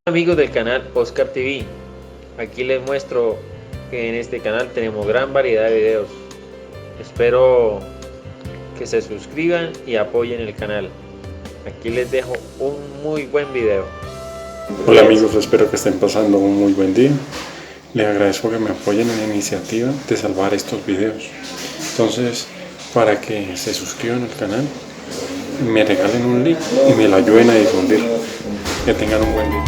Amigos del canal Oscar TV, aquí les muestro que en este canal tenemos gran variedad de videos. Espero que se suscriban y apoyen el canal. Aquí les dejo un muy buen video. Hola amigos, espero que estén pasando un muy buen día. Les agradezco que me apoyen en la iniciativa de salvar estos videos. Entonces, para que se suscriban al canal, me regalen un like y me lo ayuden a difundir. Que tengan un buen día.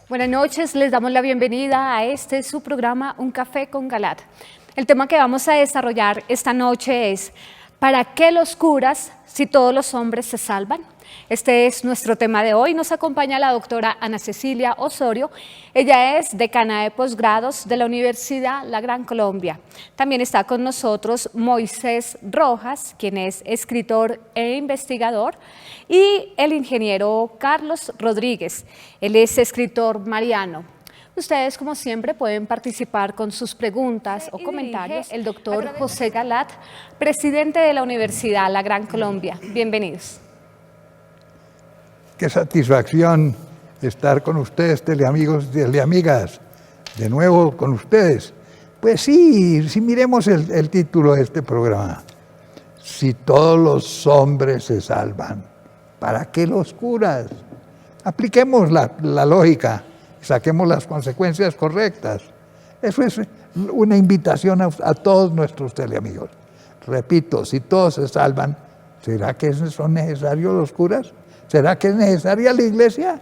Buenas noches, les damos la bienvenida a su programa Un Café con Galat. El tema que vamos a desarrollar esta noche es ¿para qué los curas si todos los hombres se salvan? Este es nuestro tema de hoy. Nos acompaña la doctora Ana Cecilia Osorio. Ella es decana de posgrados de la Universidad La Gran Colombia. También está con nosotros Moisés Rojas, quien es escritor e investigador, y el ingeniero Carlos Rodríguez. Él es escritor mariano. Ustedes, como siempre, pueden participar con sus preguntas o comentarios. El doctor José Galat, presidente de la Universidad La Gran Colombia. Bienvenidos. Qué satisfacción estar con ustedes, teleamigos y teleamigas, de nuevo con ustedes. Pues sí, miremos el título de este programa. Si todos los hombres se salvan, ¿para qué los curas? Apliquemos la lógica, saquemos las consecuencias correctas. Eso es una invitación a todos nuestros teleamigos. Repito, si todos se salvan, ¿será que son necesarios los curas? ¿Será que es necesaria la iglesia?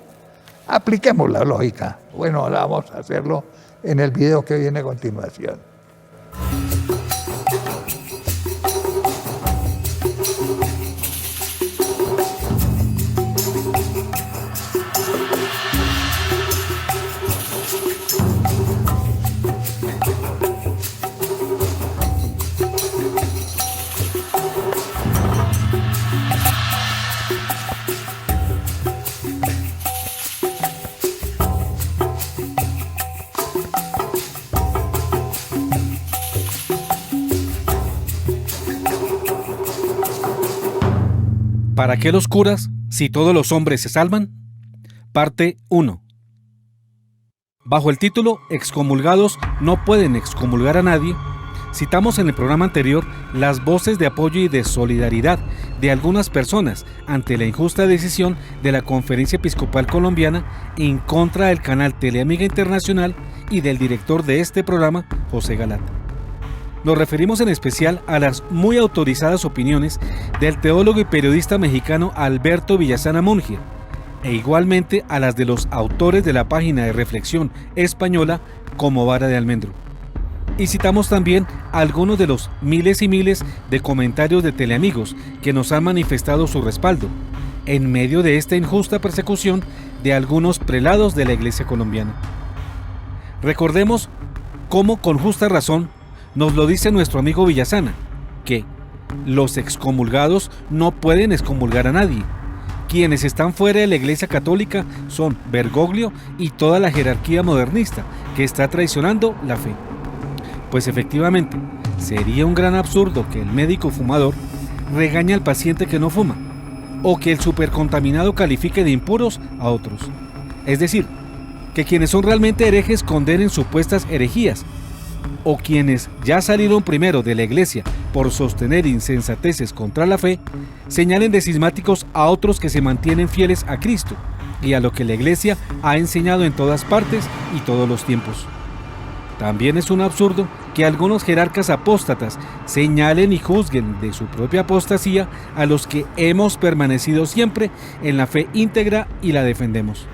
Apliquemos la lógica. Bueno, ahora vamos a hacerlo en el video que viene a continuación. ¿Para qué los curas si todos los hombres se salvan? Parte 1. Bajo el título Excomulgados no pueden excomulgar a nadie, citamos en el programa anterior las voces de apoyo y de solidaridad de algunas personas ante la injusta decisión de la Conferencia Episcopal Colombiana en contra del canal Teleamiga Internacional y del director de este programa, José Galat. Nos referimos en especial a las muy autorizadas opiniones del teólogo y periodista mexicano Alberto Villasana Monge, e igualmente a las de los autores de la página de reflexión española Como Vara de Almendro. Y citamos también a algunos de los miles y miles de comentarios de teleamigos que nos han manifestado su respaldo en medio de esta injusta persecución de algunos prelados de la Iglesia colombiana. Recordemos cómo, con justa razón, nos lo dice nuestro amigo Villasana, que los excomulgados no pueden excomulgar a nadie. Quienes están fuera de la Iglesia Católica son Bergoglio y toda la jerarquía modernista que está traicionando la fe. Pues efectivamente, sería un gran absurdo que el médico fumador regañe al paciente que no fuma, o que el supercontaminado califique de impuros a otros. Es decir, que quienes son realmente herejes condenen supuestas herejías, o quienes ya salieron primero de la iglesia por sostener insensateces contra la fe, señalen de cismáticos a otros que se mantienen fieles a Cristo y a lo que la iglesia ha enseñado en todas partes y todos los tiempos. También es un absurdo que algunos jerarcas apóstatas señalen y juzguen de su propia apostasía a los que hemos permanecido siempre en la fe íntegra y la defendemos.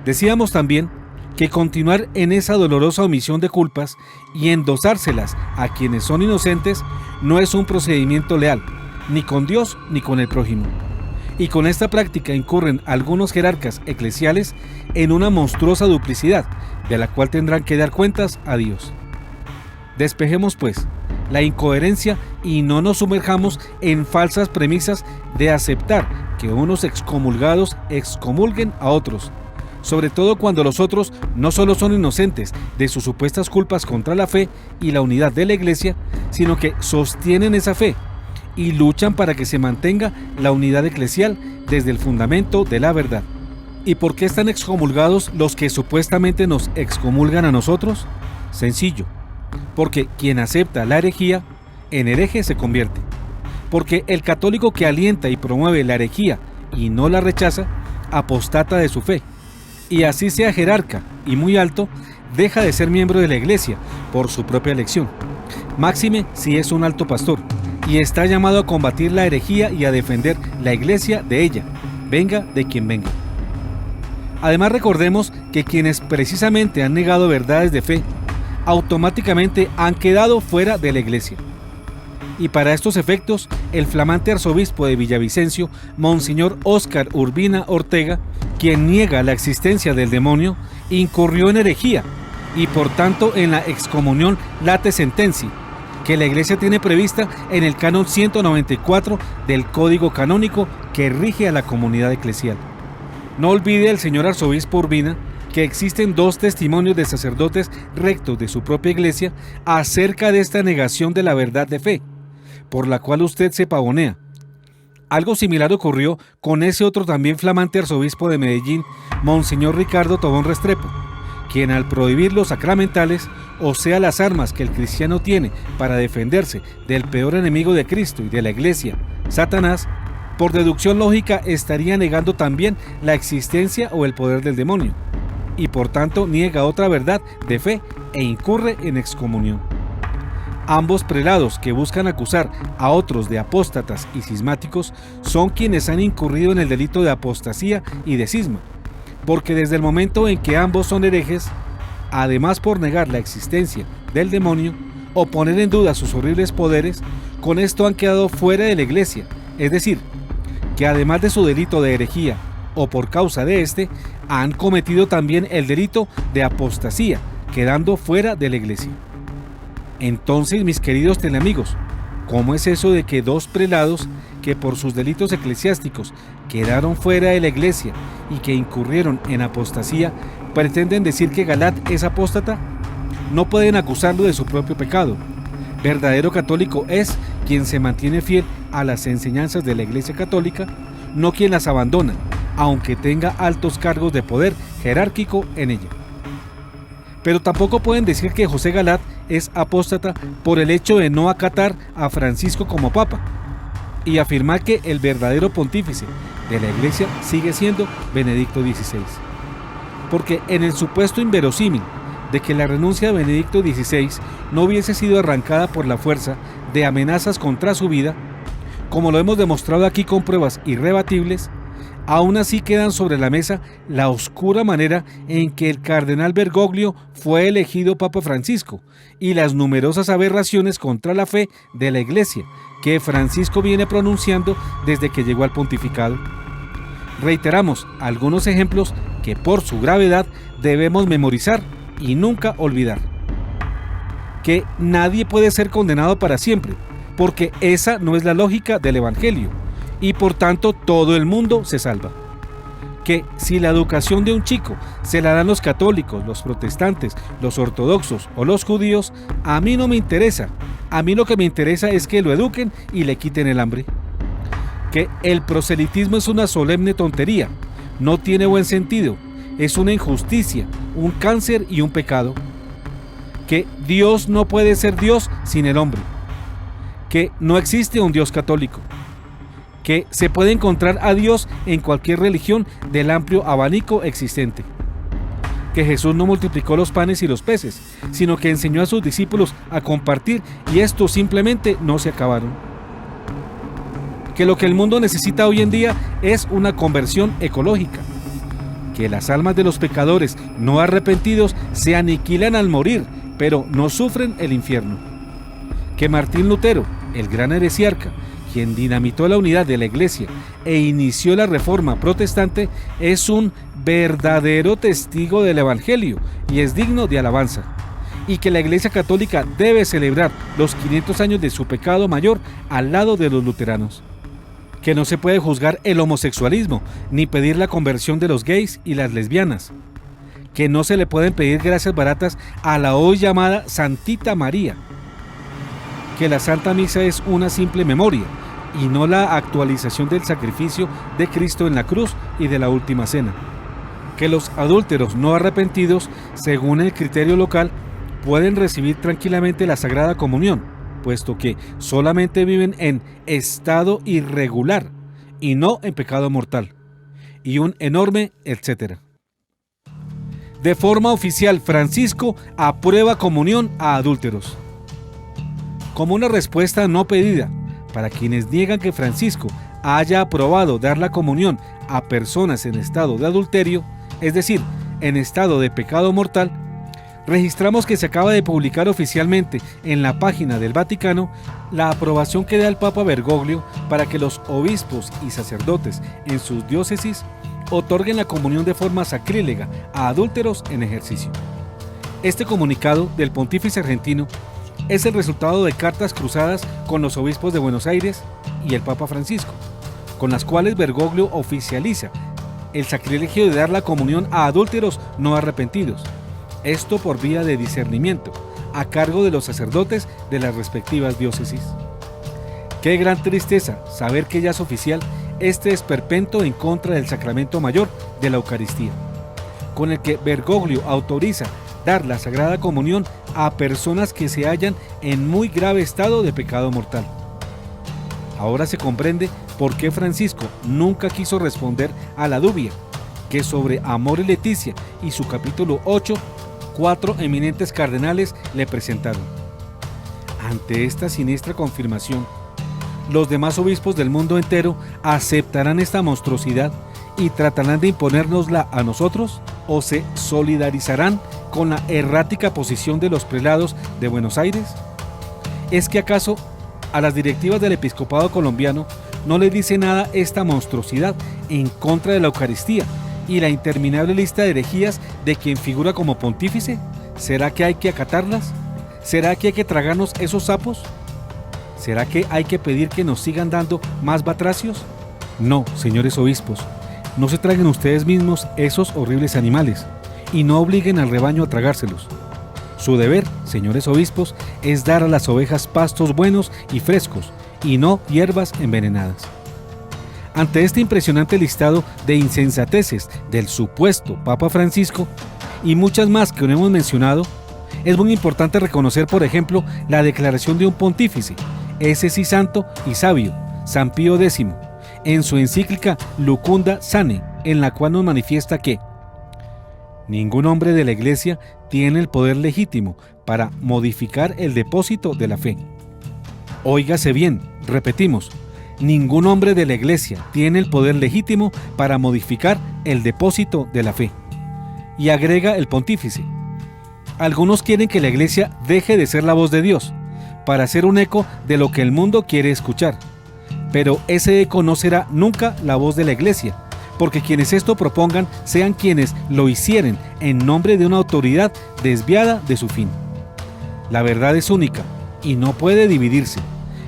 Decíamos también que continuar en esa dolorosa omisión de culpas y endosárselas a quienes son inocentes no es un procedimiento leal, ni con Dios ni con el prójimo. Y con esta práctica incurren algunos jerarcas eclesiales en una monstruosa duplicidad, de la cual tendrán que dar cuentas a Dios. Despejemos pues la incoherencia y no nos sumerjamos en falsas premisas de aceptar que unos excomulgados excomulguen a otros, sobre todo cuando los otros no solo son inocentes de sus supuestas culpas contra la fe y la unidad de la Iglesia, sino que sostienen esa fe y luchan para que se mantenga la unidad eclesial desde el fundamento de la verdad. ¿Y por qué están excomulgados los que supuestamente nos excomulgan a nosotros? Sencillo, porque quien acepta la herejía, en hereje se convierte. Porque el católico que alienta y promueve la herejía y no la rechaza, apostata de su fe. Y así sea jerarca y muy alto, deja de ser miembro de la Iglesia por su propia elección. Máxime si es un alto pastor, y está llamado a combatir la herejía y a defender la Iglesia de ella, venga de quien venga. Además, recordemos que quienes precisamente han negado verdades de fe, automáticamente han quedado fuera de la Iglesia. Y para estos efectos, el flamante arzobispo de Villavicencio, Monseñor Óscar Urbina Ortega, quien niega la existencia del demonio, incurrió en herejía y por tanto en la excomunión late sententia, que la Iglesia tiene prevista en el canon 194 del Código Canónico que rige a la comunidad eclesial. No olvide el señor arzobispo Urbina que existen 2 testimonios de sacerdotes rectos de su propia Iglesia acerca de esta negación de la verdad de fe, por la cual usted se pavonea. Algo similar ocurrió con ese otro también flamante arzobispo de Medellín, Monseñor Ricardo Tobón Restrepo, quien al prohibir los sacramentales, o sea las armas que el cristiano tiene para defenderse del peor enemigo de Cristo y de la Iglesia, Satanás, por deducción lógica estaría negando también la existencia o el poder del demonio, y por tanto niega otra verdad de fe e incurre en excomunión. Ambos prelados que buscan acusar a otros de apóstatas y cismáticos son quienes han incurrido en el delito de apostasía y de cisma, porque desde el momento en que ambos son herejes, además por negar la existencia del demonio o poner en duda sus horribles poderes, con esto han quedado fuera de la Iglesia, es decir, que además de su delito de herejía o por causa de este, han cometido también el delito de apostasía, quedando fuera de la Iglesia. Entonces, mis queridos teleamigos, ¿cómo es eso de que 2 prelados que por sus delitos eclesiásticos quedaron fuera de la Iglesia y que incurrieron en apostasía pretenden decir que Galat es apóstata? No pueden acusarlo de su propio pecado. Verdadero católico es quien se mantiene fiel a las enseñanzas de la Iglesia Católica, no quien las abandona, aunque tenga altos cargos de poder jerárquico en ella. Pero tampoco pueden decir que José Galat es apóstata por el hecho de no acatar a Francisco como papa y afirmar que el verdadero pontífice de la Iglesia sigue siendo Benedicto XVI. Porque en el supuesto inverosímil de que la renuncia de Benedicto XVI no hubiese sido arrancada por la fuerza de amenazas contra su vida, como lo hemos demostrado aquí con pruebas irrebatibles, aún así quedan sobre la mesa la oscura manera en que el cardenal Bergoglio fue elegido Papa Francisco y las numerosas aberraciones contra la fe de la Iglesia que Francisco viene pronunciando desde que llegó al pontificado. Reiteramos algunos ejemplos que por su gravedad debemos memorizar y nunca olvidar. Que nadie puede ser condenado para siempre, porque esa no es la lógica del Evangelio, y por tanto todo el mundo se salva. Que si la educación de un chico se la dan los católicos, los protestantes, los ortodoxos o los judíos, a mí no me interesa. A mí lo que me interesa es que lo eduquen y le quiten el hambre. Que el proselitismo es una solemne tontería, no tiene buen sentido, es una injusticia, un cáncer y un pecado. Que Dios no puede ser Dios sin el hombre. Que no existe un Dios católico. Que se puede encontrar a Dios en cualquier religión del amplio abanico existente. Que Jesús no multiplicó los panes y los peces, sino que enseñó a sus discípulos a compartir y estos simplemente no se acabaron. Que lo que el mundo necesita hoy en día es una conversión ecológica. Que las almas de los pecadores no arrepentidos se aniquilan al morir, pero no sufren el infierno. Que Martín Lutero, el gran heresiarca, quien dinamitó la unidad de la Iglesia e inició la Reforma Protestante, es un verdadero testigo del Evangelio y es digno de alabanza, y que la Iglesia Católica debe celebrar los 500 años de su pecado mayor al lado de los luteranos. Que no se puede juzgar el homosexualismo ni pedir la conversión de los gays y las lesbianas. Que no se le pueden pedir gracias baratas a la hoy llamada Santita María. Que la Santa Misa es una simple memoria y no la actualización del sacrificio de Cristo en la cruz y de la última cena. Que los adúlteros no arrepentidos, según el criterio local, pueden recibir tranquilamente la Sagrada Comunión, puesto que solamente viven en estado irregular y no en pecado mortal. Y un enorme etcétera. De forma oficial, Francisco aprueba comunión a adúlteros. Como una respuesta no pedida para quienes niegan que Francisco haya aprobado dar la comunión a personas en estado de adulterio, es decir, en estado de pecado mortal, registramos que se acaba de publicar oficialmente en la página del Vaticano la aprobación que da el Papa Bergoglio para que los obispos y sacerdotes en sus diócesis otorguen la comunión de forma sacrílega a adúlteros en ejercicio. Este comunicado del pontífice argentino es el resultado de cartas cruzadas con los obispos de Buenos Aires y el Papa Francisco, con las cuales Bergoglio oficializa el sacrilegio de dar la comunión a adúlteros no arrepentidos, esto por vía de discernimiento, a cargo de los sacerdotes de las respectivas diócesis. Qué gran tristeza saber que ya es oficial este esperpento en contra del sacramento mayor de la Eucaristía, con el que Bergoglio autoriza dar la Sagrada Comunión a personas que se hallan en muy grave estado de pecado mortal. Ahora se comprende por qué Francisco nunca quiso responder a la dubia que sobre Amor y Leticia y su capítulo 8, 4 eminentes cardenales le presentaron. Ante esta siniestra confirmación, los demás obispos del mundo entero aceptarán esta monstruosidad y tratarán de imponérnosla a nosotros, o se solidarizarán con la errática posición de los prelados de Buenos Aires. ¿Es que acaso a las directivas del episcopado colombiano no le dice nada esta monstruosidad en contra de la Eucaristía y la interminable lista de herejías de quien figura como pontífice? ¿Será que hay que acatarlas? ¿Será que hay que tragarnos esos sapos? ¿Será que hay que pedir que nos sigan dando más batracios? No, señores obispos, no se traguen ustedes mismos esos horribles animales y no obliguen al rebaño a tragárselos. Su deber, señores obispos, es dar a las ovejas pastos buenos y frescos y no hierbas envenenadas. Ante este impresionante listado de insensateces del supuesto Papa Francisco y muchas más que no hemos mencionado, es muy importante reconocer, por ejemplo, la declaración de un pontífice, ese sí santo y sabio, San Pío X, en su encíclica Lucunda Sane, en la cual nos manifiesta que ningún hombre de la Iglesia tiene el poder legítimo para modificar el depósito de la fe. Óigase bien, repetimos, ningún hombre de la Iglesia tiene el poder legítimo para modificar el depósito de la fe. Y agrega el pontífice, algunos quieren que la Iglesia deje de ser la voz de Dios, para ser un eco de lo que el mundo quiere escuchar. Pero ese eco no será nunca la voz de la Iglesia, porque quienes esto propongan sean quienes lo hicieren en nombre de una autoridad desviada de su fin. La verdad es única y no puede dividirse,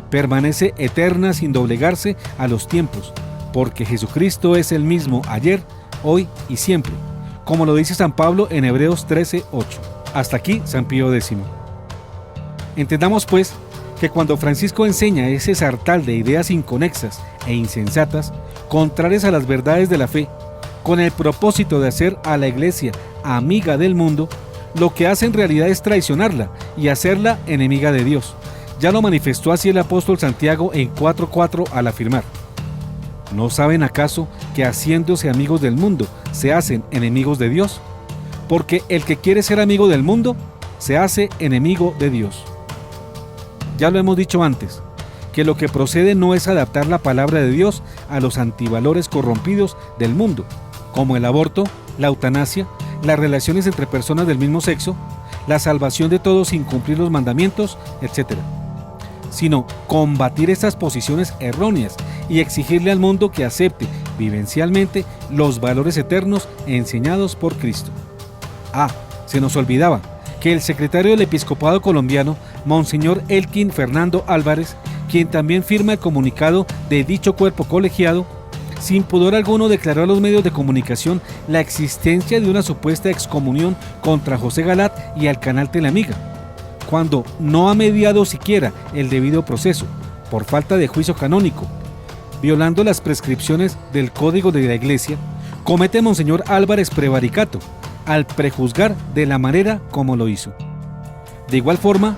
permanece eterna sin doblegarse a los tiempos, porque Jesucristo es el mismo ayer, hoy y siempre, como lo dice San Pablo en Hebreos 13:8. Hasta aquí San Pío X. Entendamos pues que cuando Francisco enseña ese sartal de ideas inconexas e insensatas, contrarias a las verdades de la fe, con el propósito de hacer a la Iglesia amiga del mundo, lo que hace en realidad es traicionarla y hacerla enemiga de Dios. Ya lo manifestó así el apóstol Santiago en 4:4 al afirmar: ¿no saben acaso que haciéndose amigos del mundo se hacen enemigos de Dios? Porque el que quiere ser amigo del mundo se hace enemigo de Dios. Ya lo hemos dicho antes, que lo que procede no es adaptar la palabra de Dios a los antivalores corrompidos del mundo, como el aborto, la eutanasia, las relaciones entre personas del mismo sexo, la salvación de todos sin cumplir los mandamientos, etc. sino combatir estas posiciones erróneas y exigirle al mundo que acepte vivencialmente los valores eternos enseñados por Cristo. Se nos olvidaba que el secretario del Episcopado colombiano, Monseñor Elkin Fernando Álvarez, quien también firma el comunicado de dicho cuerpo colegiado, sin pudor alguno declaró a los medios de comunicación la existencia de una supuesta excomunión contra José Galat y al canal Teleamiga, cuando no ha mediado siquiera el debido proceso, por falta de juicio canónico, violando las prescripciones del Código de la Iglesia. Comete Monseñor Álvarez prevaricato al prejuzgar de la manera como lo hizo. De igual forma,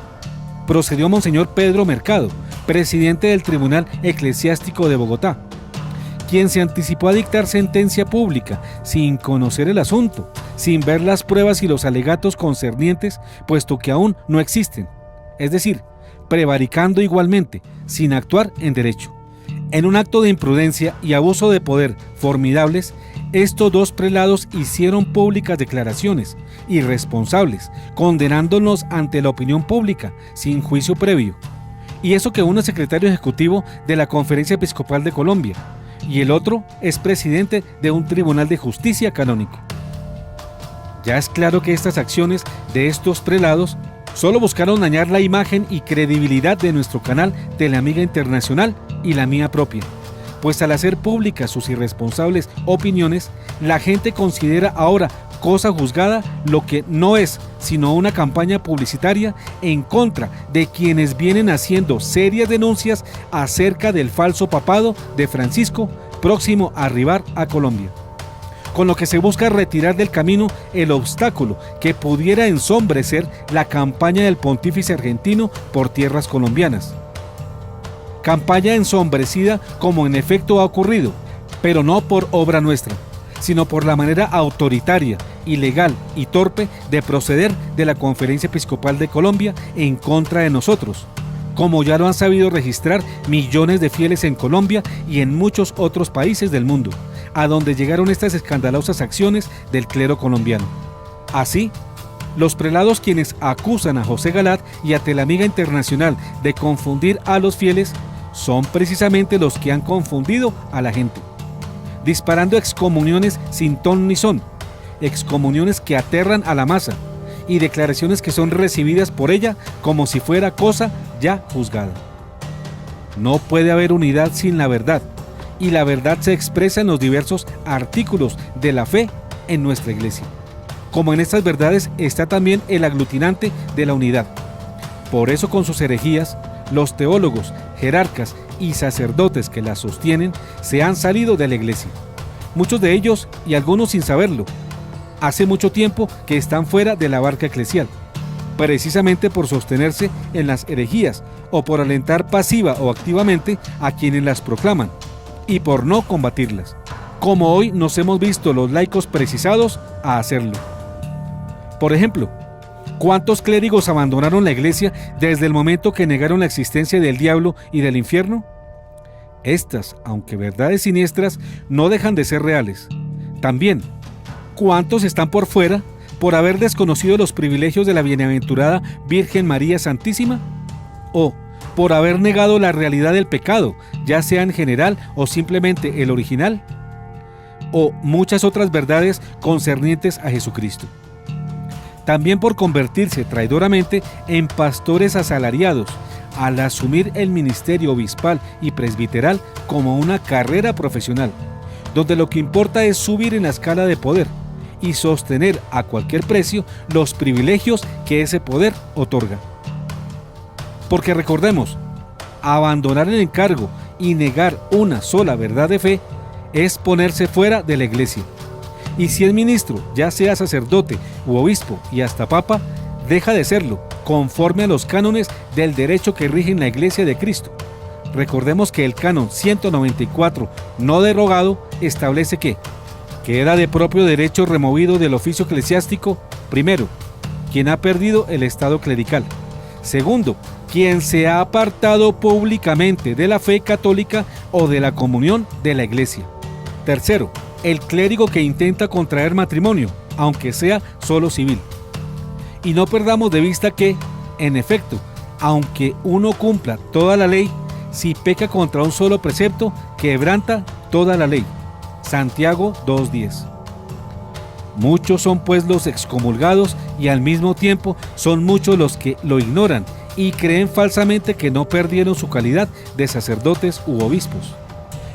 procedió Monseñor Pedro Mercado, presidente del Tribunal Eclesiástico de Bogotá, quien se anticipó a dictar sentencia pública sin conocer el asunto, sin ver las pruebas y los alegatos concernientes, puesto que aún no existen, es decir, prevaricando igualmente, sin actuar en derecho. En un acto de imprudencia y abuso de poder formidables, estos dos prelados hicieron públicas declaraciones irresponsables, condenándonos ante la opinión pública sin juicio previo. Y eso que uno es secretario ejecutivo de la Conferencia Episcopal de Colombia y el otro es presidente de un tribunal de justicia canónico. Ya es claro que estas acciones de estos prelados solo buscaron dañar la imagen y credibilidad de nuestro canal Teleamiga Internacional y la mía propia, pues al hacer públicas sus irresponsables opiniones, la gente considera ahora cosa juzgada lo que no es sino una campaña publicitaria en contra de quienes vienen haciendo serias denuncias acerca del falso papado de Francisco próximo a arribar a Colombia, con lo que se busca retirar del camino el obstáculo que pudiera ensombrecer la campaña del pontífice argentino por tierras colombianas. Campaña ensombrecida como en efecto ha ocurrido, pero no por obra nuestra, sino por la manera autoritaria, ilegal y torpe de proceder de la Conferencia Episcopal de Colombia en contra de nosotros, como ya lo han sabido registrar millones de fieles en Colombia y en muchos otros países del mundo, a donde llegaron estas escandalosas acciones del clero colombiano. Así, los prelados quienes acusan a José Galat y a Teleamiga Internacional de confundir a los fieles son precisamente los que han confundido a la gente, disparando excomuniones sin ton ni son, excomuniones que aterran a la masa y declaraciones que son recibidas por ella como si fuera cosa ya juzgada. No puede haber unidad sin la verdad, y la verdad se expresa en los diversos artículos de la fe en nuestra iglesia. Como en estas verdades está también el aglutinante de la unidad. Por eso con sus herejías, los teólogos, jerarcas y sacerdotes que las sostienen se han salido de la iglesia. Muchos de ellos, y algunos sin saberlo, hace mucho tiempo que están fuera de la barca eclesial, precisamente por sostenerse en las herejías o por alentar pasiva o activamente a quienes las proclaman y por no combatirlas, como hoy nos hemos visto los laicos precisados a hacerlo. Por ejemplo, ¿cuántos clérigos abandonaron la iglesia desde el momento que negaron la existencia del diablo y del infierno? Estas, aunque verdades siniestras, no dejan de ser reales. También, ¿cuántos están por fuera por haber desconocido los privilegios de la bienaventurada Virgen María Santísima? ¿O por haber negado la realidad del pecado, ya sea en general o simplemente el original? ¿O muchas otras verdades concernientes a Jesucristo? También por convertirse traidoramente en pastores asalariados, al asumir el ministerio obispal y presbiteral como una carrera profesional, donde lo que importa es subir en la escala de poder y sostener a cualquier precio los privilegios que ese poder otorga. Porque recordemos, abandonar el encargo y negar una sola verdad de fe es ponerse fuera de la iglesia. Y si es ministro, ya sea sacerdote u obispo y hasta papa, deja de serlo, conforme a los cánones del derecho que rigen la Iglesia de Cristo. Recordemos que el canon 194, no derogado, establece que queda de propio derecho removido del oficio eclesiástico, primero, quien ha perdido el estado clerical; segundo, quien se ha apartado públicamente de la fe católica o de la comunión de la Iglesia; tercero, el clérigo que intenta contraer matrimonio, aunque sea solo civil. Y no perdamos de vista que, en efecto, aunque uno cumpla toda la ley, si peca contra un solo precepto, quebranta toda la ley. Santiago 2:10. Muchos son pues los excomulgados y al mismo tiempo son muchos los que lo ignoran y creen falsamente que no perdieron su calidad de sacerdotes u obispos.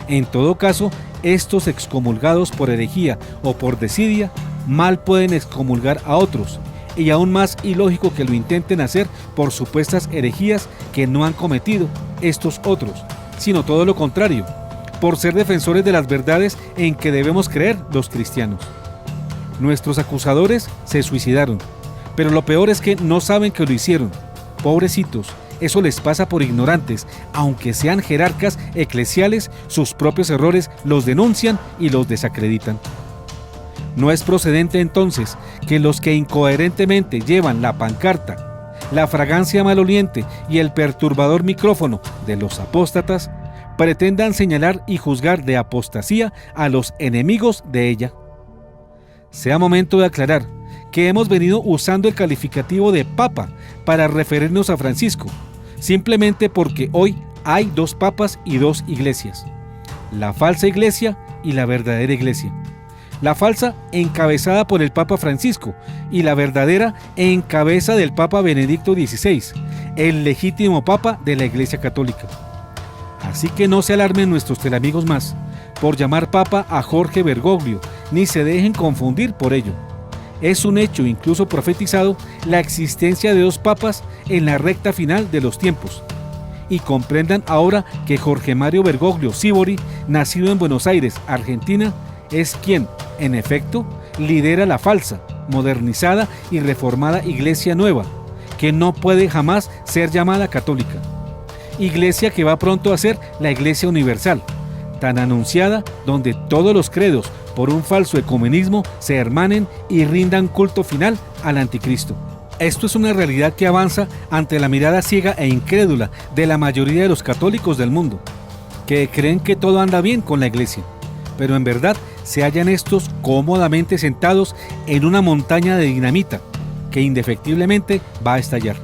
En todo caso, estos excomulgados por herejía o por desidia mal pueden excomulgar a otros, y aún más ilógico que lo intenten hacer por supuestas herejías que no han cometido estos otros, sino todo lo contrario, por ser defensores de las verdades en que debemos creer los cristianos. Nuestros acusadores se suicidaron, pero lo peor es que no saben que lo hicieron. Pobrecitos, eso les pasa por ignorantes, aunque sean jerarcas eclesiales, sus propios errores los denuncian y los desacreditan. No es procedente entonces que los que incoherentemente llevan la pancarta, la fragancia maloliente y el perturbador micrófono de los apóstatas pretendan señalar y juzgar de apostasía a los enemigos de ella. Sea momento de aclarar que hemos venido usando el calificativo de Papa para referirnos a Francisco, simplemente porque hoy hay 2 papas y 2 iglesias, la falsa iglesia y la verdadera iglesia. La falsa encabezada por el Papa Francisco y la verdadera en cabeza del Papa Benedicto XVI, el legítimo Papa de la Iglesia Católica. Así que no se alarmen nuestros telamigos más por llamar Papa a Jorge Bergoglio, ni se dejen confundir por ello. Es un hecho incluso profetizado la existencia de 2 papas en la recta final de los tiempos. Y comprendan ahora que Jorge Mario Bergoglio Sívori, nacido en Buenos Aires, Argentina, es quien, en efecto, lidera la falsa, modernizada y reformada Iglesia Nueva, que no puede jamás ser llamada católica. Iglesia que va pronto a ser la Iglesia Universal, tan anunciada, donde todos los credos, por un falso ecumenismo, se hermanen y rindan culto final al anticristo. Esto es una realidad que avanza ante la mirada ciega e incrédula de la mayoría de los católicos del mundo, que creen que todo anda bien con la Iglesia, pero en verdad se hallan estos cómodamente sentados en una montaña de dinamita que indefectiblemente va a estallar.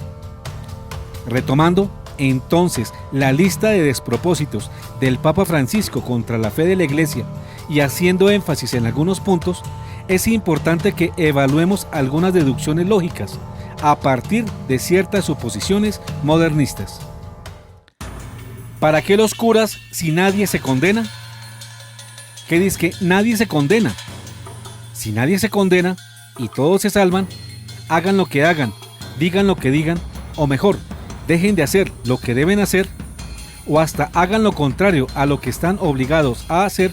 Retomando entonces la lista de despropósitos del Papa Francisco contra la fe de la Iglesia y haciendo énfasis en algunos puntos, es importante que evaluemos algunas deducciones lógicas a partir de ciertas suposiciones modernistas. ¿Para qué los curas si nadie se condena? ¿Qué dice que nadie se condena? Si nadie se condena y todos se salvan, hagan lo que hagan, digan lo que digan, o mejor, dejen de hacer lo que deben hacer, o hasta hagan lo contrario a lo que están obligados a hacer,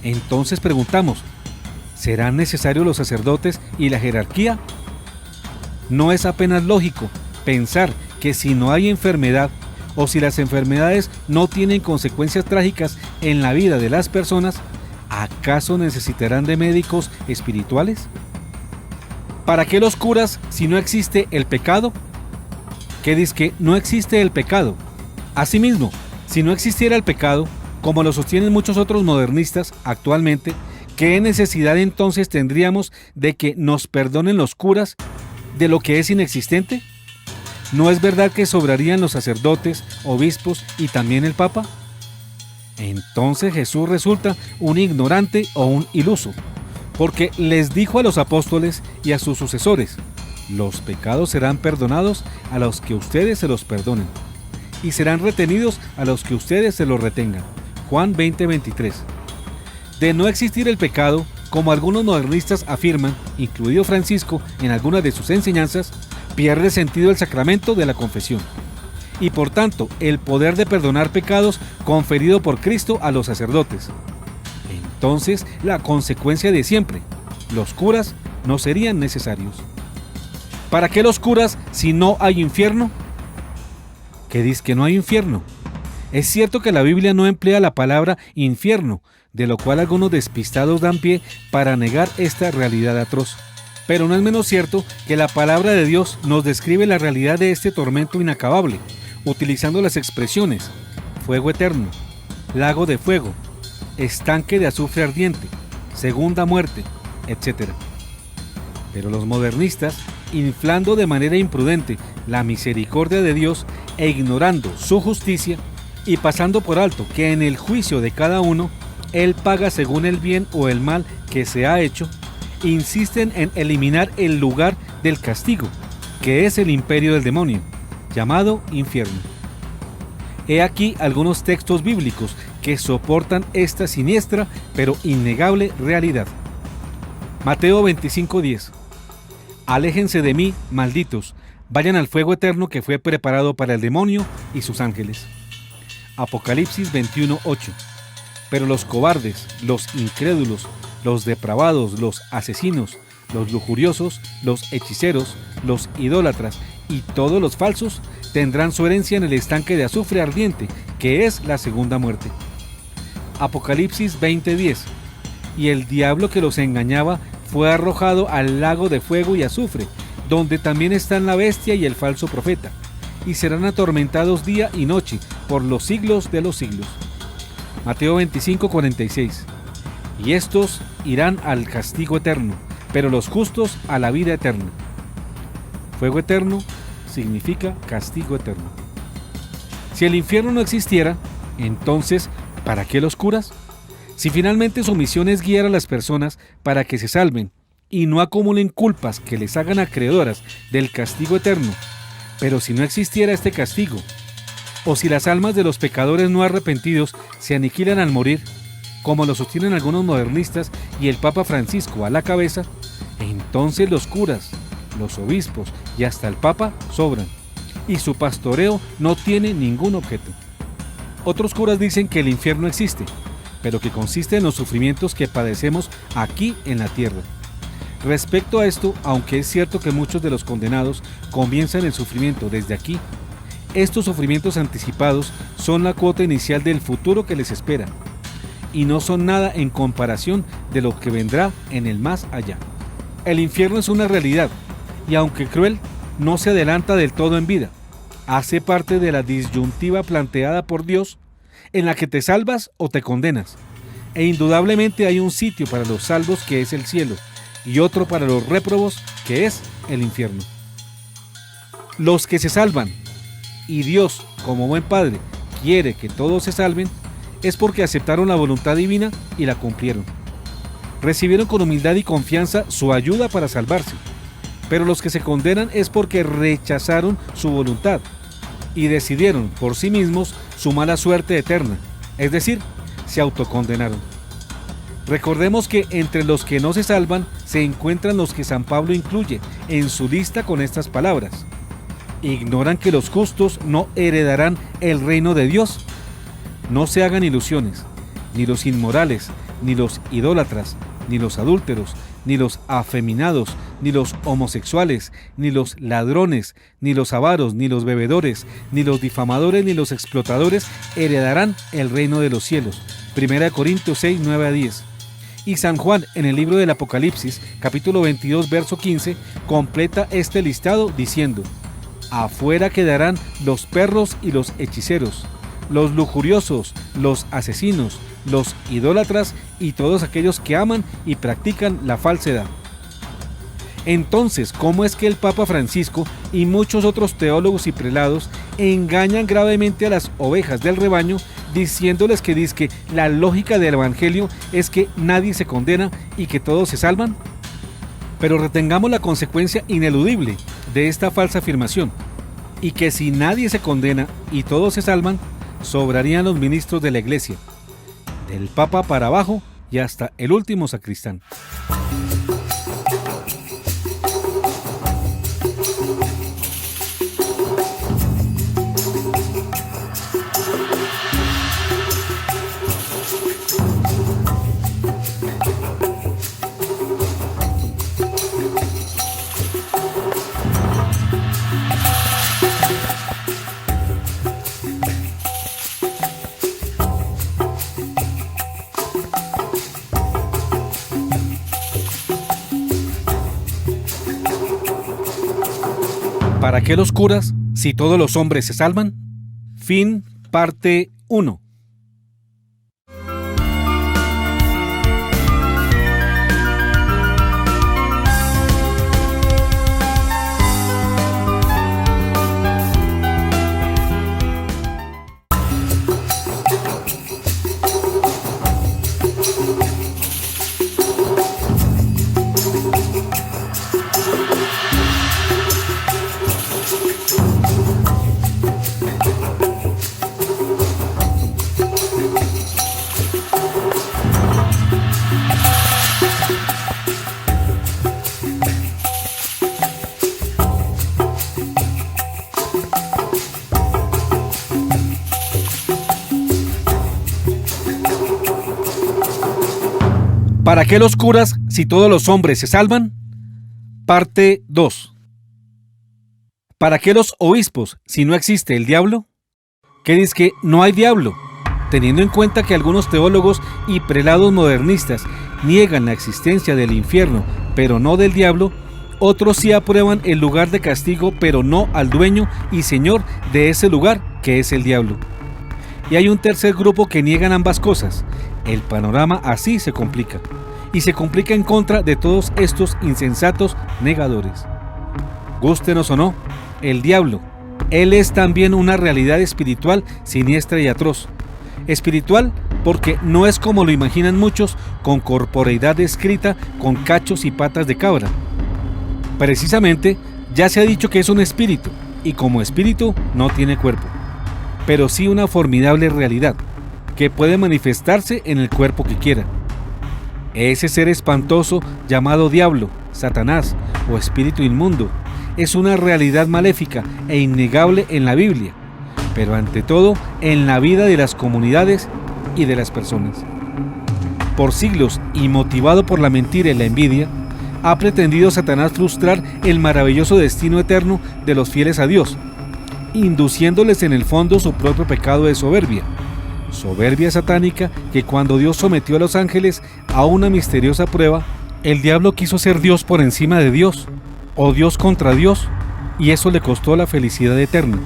entonces preguntamos, ¿serán necesarios los sacerdotes y la jerarquía? ¿No es apenas lógico pensar que si no hay enfermedad o si las enfermedades no tienen consecuencias trágicas en la vida de las personas, ¿acaso necesitarán de médicos espirituales? ¿Para qué los curas si no existe el pecado? ¿Qué dice que no existe el pecado? Asimismo, si no existiera el pecado, como lo sostienen muchos otros modernistas actualmente, ¿qué necesidad entonces tendríamos de que nos perdonen los curas de lo que es inexistente? ¿No es verdad que sobrarían los sacerdotes, obispos y también el Papa? Entonces Jesús resulta un ignorante o un iluso, porque les dijo a los apóstoles y a sus sucesores, los pecados serán perdonados a los que ustedes se los perdonen, y serán retenidos a los que ustedes se los retengan. Juan 20:23. De no existir el pecado, como algunos modernistas afirman, incluido Francisco en algunas de sus enseñanzas, pierde sentido el sacramento de la confesión, y por tanto el poder de perdonar pecados conferido por Cristo a los sacerdotes. Entonces, la consecuencia de siempre, los curas no serían necesarios. ¿Para qué los curas si no hay infierno? ¿Qué dice que no hay infierno? Es cierto que la Biblia no emplea la palabra infierno, de lo cual algunos despistados dan pie para negar esta realidad atroz. Pero no es menos cierto que la palabra de Dios nos describe la realidad de este tormento inacabable, utilizando las expresiones fuego eterno, lago de fuego, estanque de azufre ardiente, segunda muerte, etc. Pero los modernistas, inflando de manera imprudente la misericordia de Dios e ignorando su justicia y pasando por alto que en el juicio de cada uno Él paga según el bien o el mal que se ha hecho, insisten en eliminar el lugar del castigo, que es el imperio del demonio, llamado infierno. He aquí algunos textos bíblicos que soportan esta siniestra pero innegable realidad. Mateo 25:10. Aléjense de mí, malditos, vayan al fuego eterno que fue preparado para el demonio y sus ángeles. Apocalipsis 21:8. Pero los cobardes, los incrédulos, los depravados, los asesinos, los lujuriosos, los hechiceros, los idólatras y todos los falsos tendrán su herencia en el estanque de azufre ardiente, que es la segunda muerte. Apocalipsis 20:10. Y el diablo que los engañaba fue arrojado al lago de fuego y azufre, donde también están la bestia y el falso profeta, y serán atormentados día y noche por los siglos de los siglos. Mateo 25:46. Y estos irán al castigo eterno, pero los justos a la vida eterna. Fuego eterno significa castigo eterno. Si el infierno no existiera, entonces, ¿para qué los curas? Si finalmente su misión es guiar a las personas para que se salven y no acumulen culpas que les hagan acreedoras del castigo eterno, pero si no existiera este castigo, o si las almas de los pecadores no arrepentidos se aniquilan al morir, como lo sostienen algunos modernistas y el Papa Francisco a la cabeza, entonces los curas, los obispos y hasta el Papa sobran, y su pastoreo no tiene ningún objeto. Otros curas dicen que el infierno existe, pero que consiste en los sufrimientos que padecemos aquí en la tierra. Respecto a esto, aunque es cierto que muchos de los condenados comienzan el sufrimiento desde aquí, estos sufrimientos anticipados son la cuota inicial del futuro que les espera, y no son nada en comparación de lo que vendrá en el más allá. El infierno es una realidad, y aunque cruel, no se adelanta del todo en vida. Hace parte de la disyuntiva planteada por Dios, en la que te salvas o te condenas. E indudablemente hay un sitio para los salvos que es el cielo, y otro para los réprobos que es el infierno. Los que se salvan, y Dios, como buen Padre, quiere que todos se salven, es porque aceptaron la voluntad divina y la cumplieron. Recibieron con humildad y confianza su ayuda para salvarse. Pero los que se condenan es porque rechazaron su voluntad y decidieron por sí mismos su mala suerte eterna, es decir, se autocondenaron. Recordemos que entre los que no se salvan se encuentran los que San Pablo incluye en su lista con estas palabras: ignoran que los justos no heredarán el reino de Dios. No se hagan ilusiones, ni los inmorales, ni los idólatras, ni los adúlteros, ni los afeminados, ni los homosexuales, ni los ladrones, ni los avaros, ni los bebedores, ni los difamadores, ni los explotadores heredarán el reino de los cielos. 1 Corintios 6, 9 a 10. Y San Juan, en el libro del Apocalipsis, capítulo 22, verso 15, completa este listado diciendo: afuera quedarán los perros y los hechiceros, los lujuriosos, los asesinos, los idólatras y todos aquellos que aman y practican la falsedad. Entonces, ¿cómo es que el Papa Francisco y muchos otros teólogos y prelados engañan gravemente a las ovejas del rebaño diciéndoles que dizque la lógica del Evangelio es que nadie se condena y que todos se salvan? Pero retengamos la consecuencia ineludible de esta falsa afirmación, y que si nadie se condena y todos se salvan, sobrarían los ministros de la Iglesia, del Papa para abajo y hasta el último sacristán. ¿Para qué los curas si todos los hombres se salvan? Fin, parte 1. ¿Para qué los curas si todos los hombres se salvan? Parte 2. ¿Para qué los obispos si no existe el diablo? ¿Qué dice que no hay diablo? Teniendo en cuenta que algunos teólogos y prelados modernistas niegan la existencia del infierno, pero no del diablo, otros sí aprueban el lugar de castigo, pero no al dueño y señor de ese lugar, que es el diablo. Y hay un tercer grupo que niegan ambas cosas. El panorama así se complica, y se complica en contra de todos estos insensatos negadores. Gústenos o no, el diablo, él es también una realidad espiritual siniestra y atroz. Espiritual porque no es como lo imaginan muchos, con corporeidad descrita con cachos y patas de cabra. Precisamente, ya se ha dicho que es un espíritu, y como espíritu no tiene cuerpo, pero sí una formidable realidad, que puede manifestarse en el cuerpo que quiera. Ese ser espantoso llamado diablo, Satanás o espíritu inmundo, es una realidad maléfica e innegable en la Biblia, pero ante todo en la vida de las comunidades y de las personas. Por siglos y motivado por la mentira y la envidia, ha pretendido Satanás frustrar el maravilloso destino eterno de los fieles a Dios, induciéndoles en el fondo su propio pecado de soberbia satánica que cuando Dios sometió a los ángeles a una misteriosa prueba, el diablo quiso ser Dios por encima de Dios, o Dios contra Dios, y eso le costó la felicidad eterna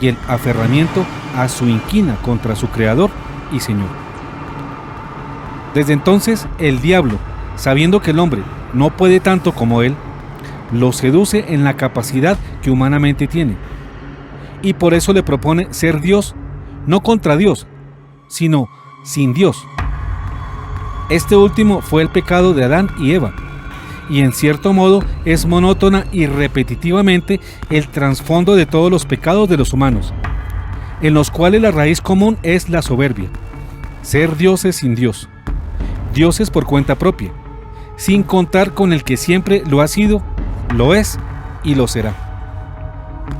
y el aferramiento a su inquina contra su Creador y Señor. Desde entonces, el diablo, sabiendo que el hombre no puede tanto como él, lo seduce en la capacidad que humanamente tiene, y por eso le propone ser Dios, no contra Dios, sino sin Dios. Este último fue el pecado de Adán y Eva, y en cierto modo es monótona y repetitivamente el trasfondo de todos los pecados de los humanos, en los cuales la raíz común es la soberbia, ser dioses sin Dios, dioses por cuenta propia, sin contar con el que siempre lo ha sido, lo es y lo será.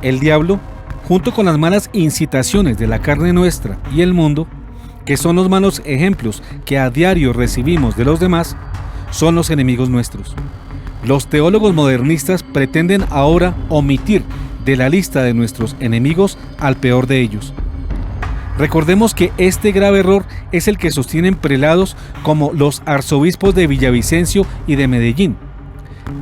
El diablo, junto con las malas incitaciones de la carne nuestra y el mundo, que son los malos ejemplos que a diario recibimos de los demás, son los enemigos nuestros. Los teólogos modernistas pretenden ahora omitir de la lista de nuestros enemigos al peor de ellos. Recordemos que este grave error es el que sostienen prelados como los arzobispos de Villavicencio y de Medellín,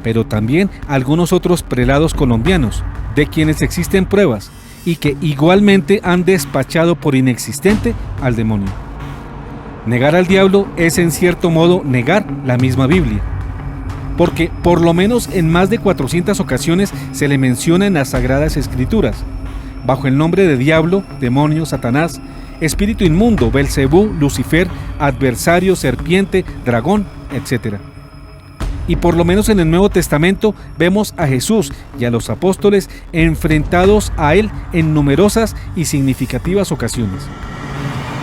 pero también algunos otros prelados colombianos, de quienes existen pruebas, y que igualmente han despachado por inexistente al demonio. Negar al diablo es en cierto modo negar la misma Biblia, porque por lo menos en más de 400 ocasiones se le menciona en las Sagradas Escrituras, bajo el nombre de diablo, demonio, Satanás, espíritu inmundo, Belcebú, Lucifer, adversario, serpiente, dragón, etc. Y por lo menos en el Nuevo Testamento vemos a Jesús y a los apóstoles enfrentados a él en numerosas y significativas ocasiones.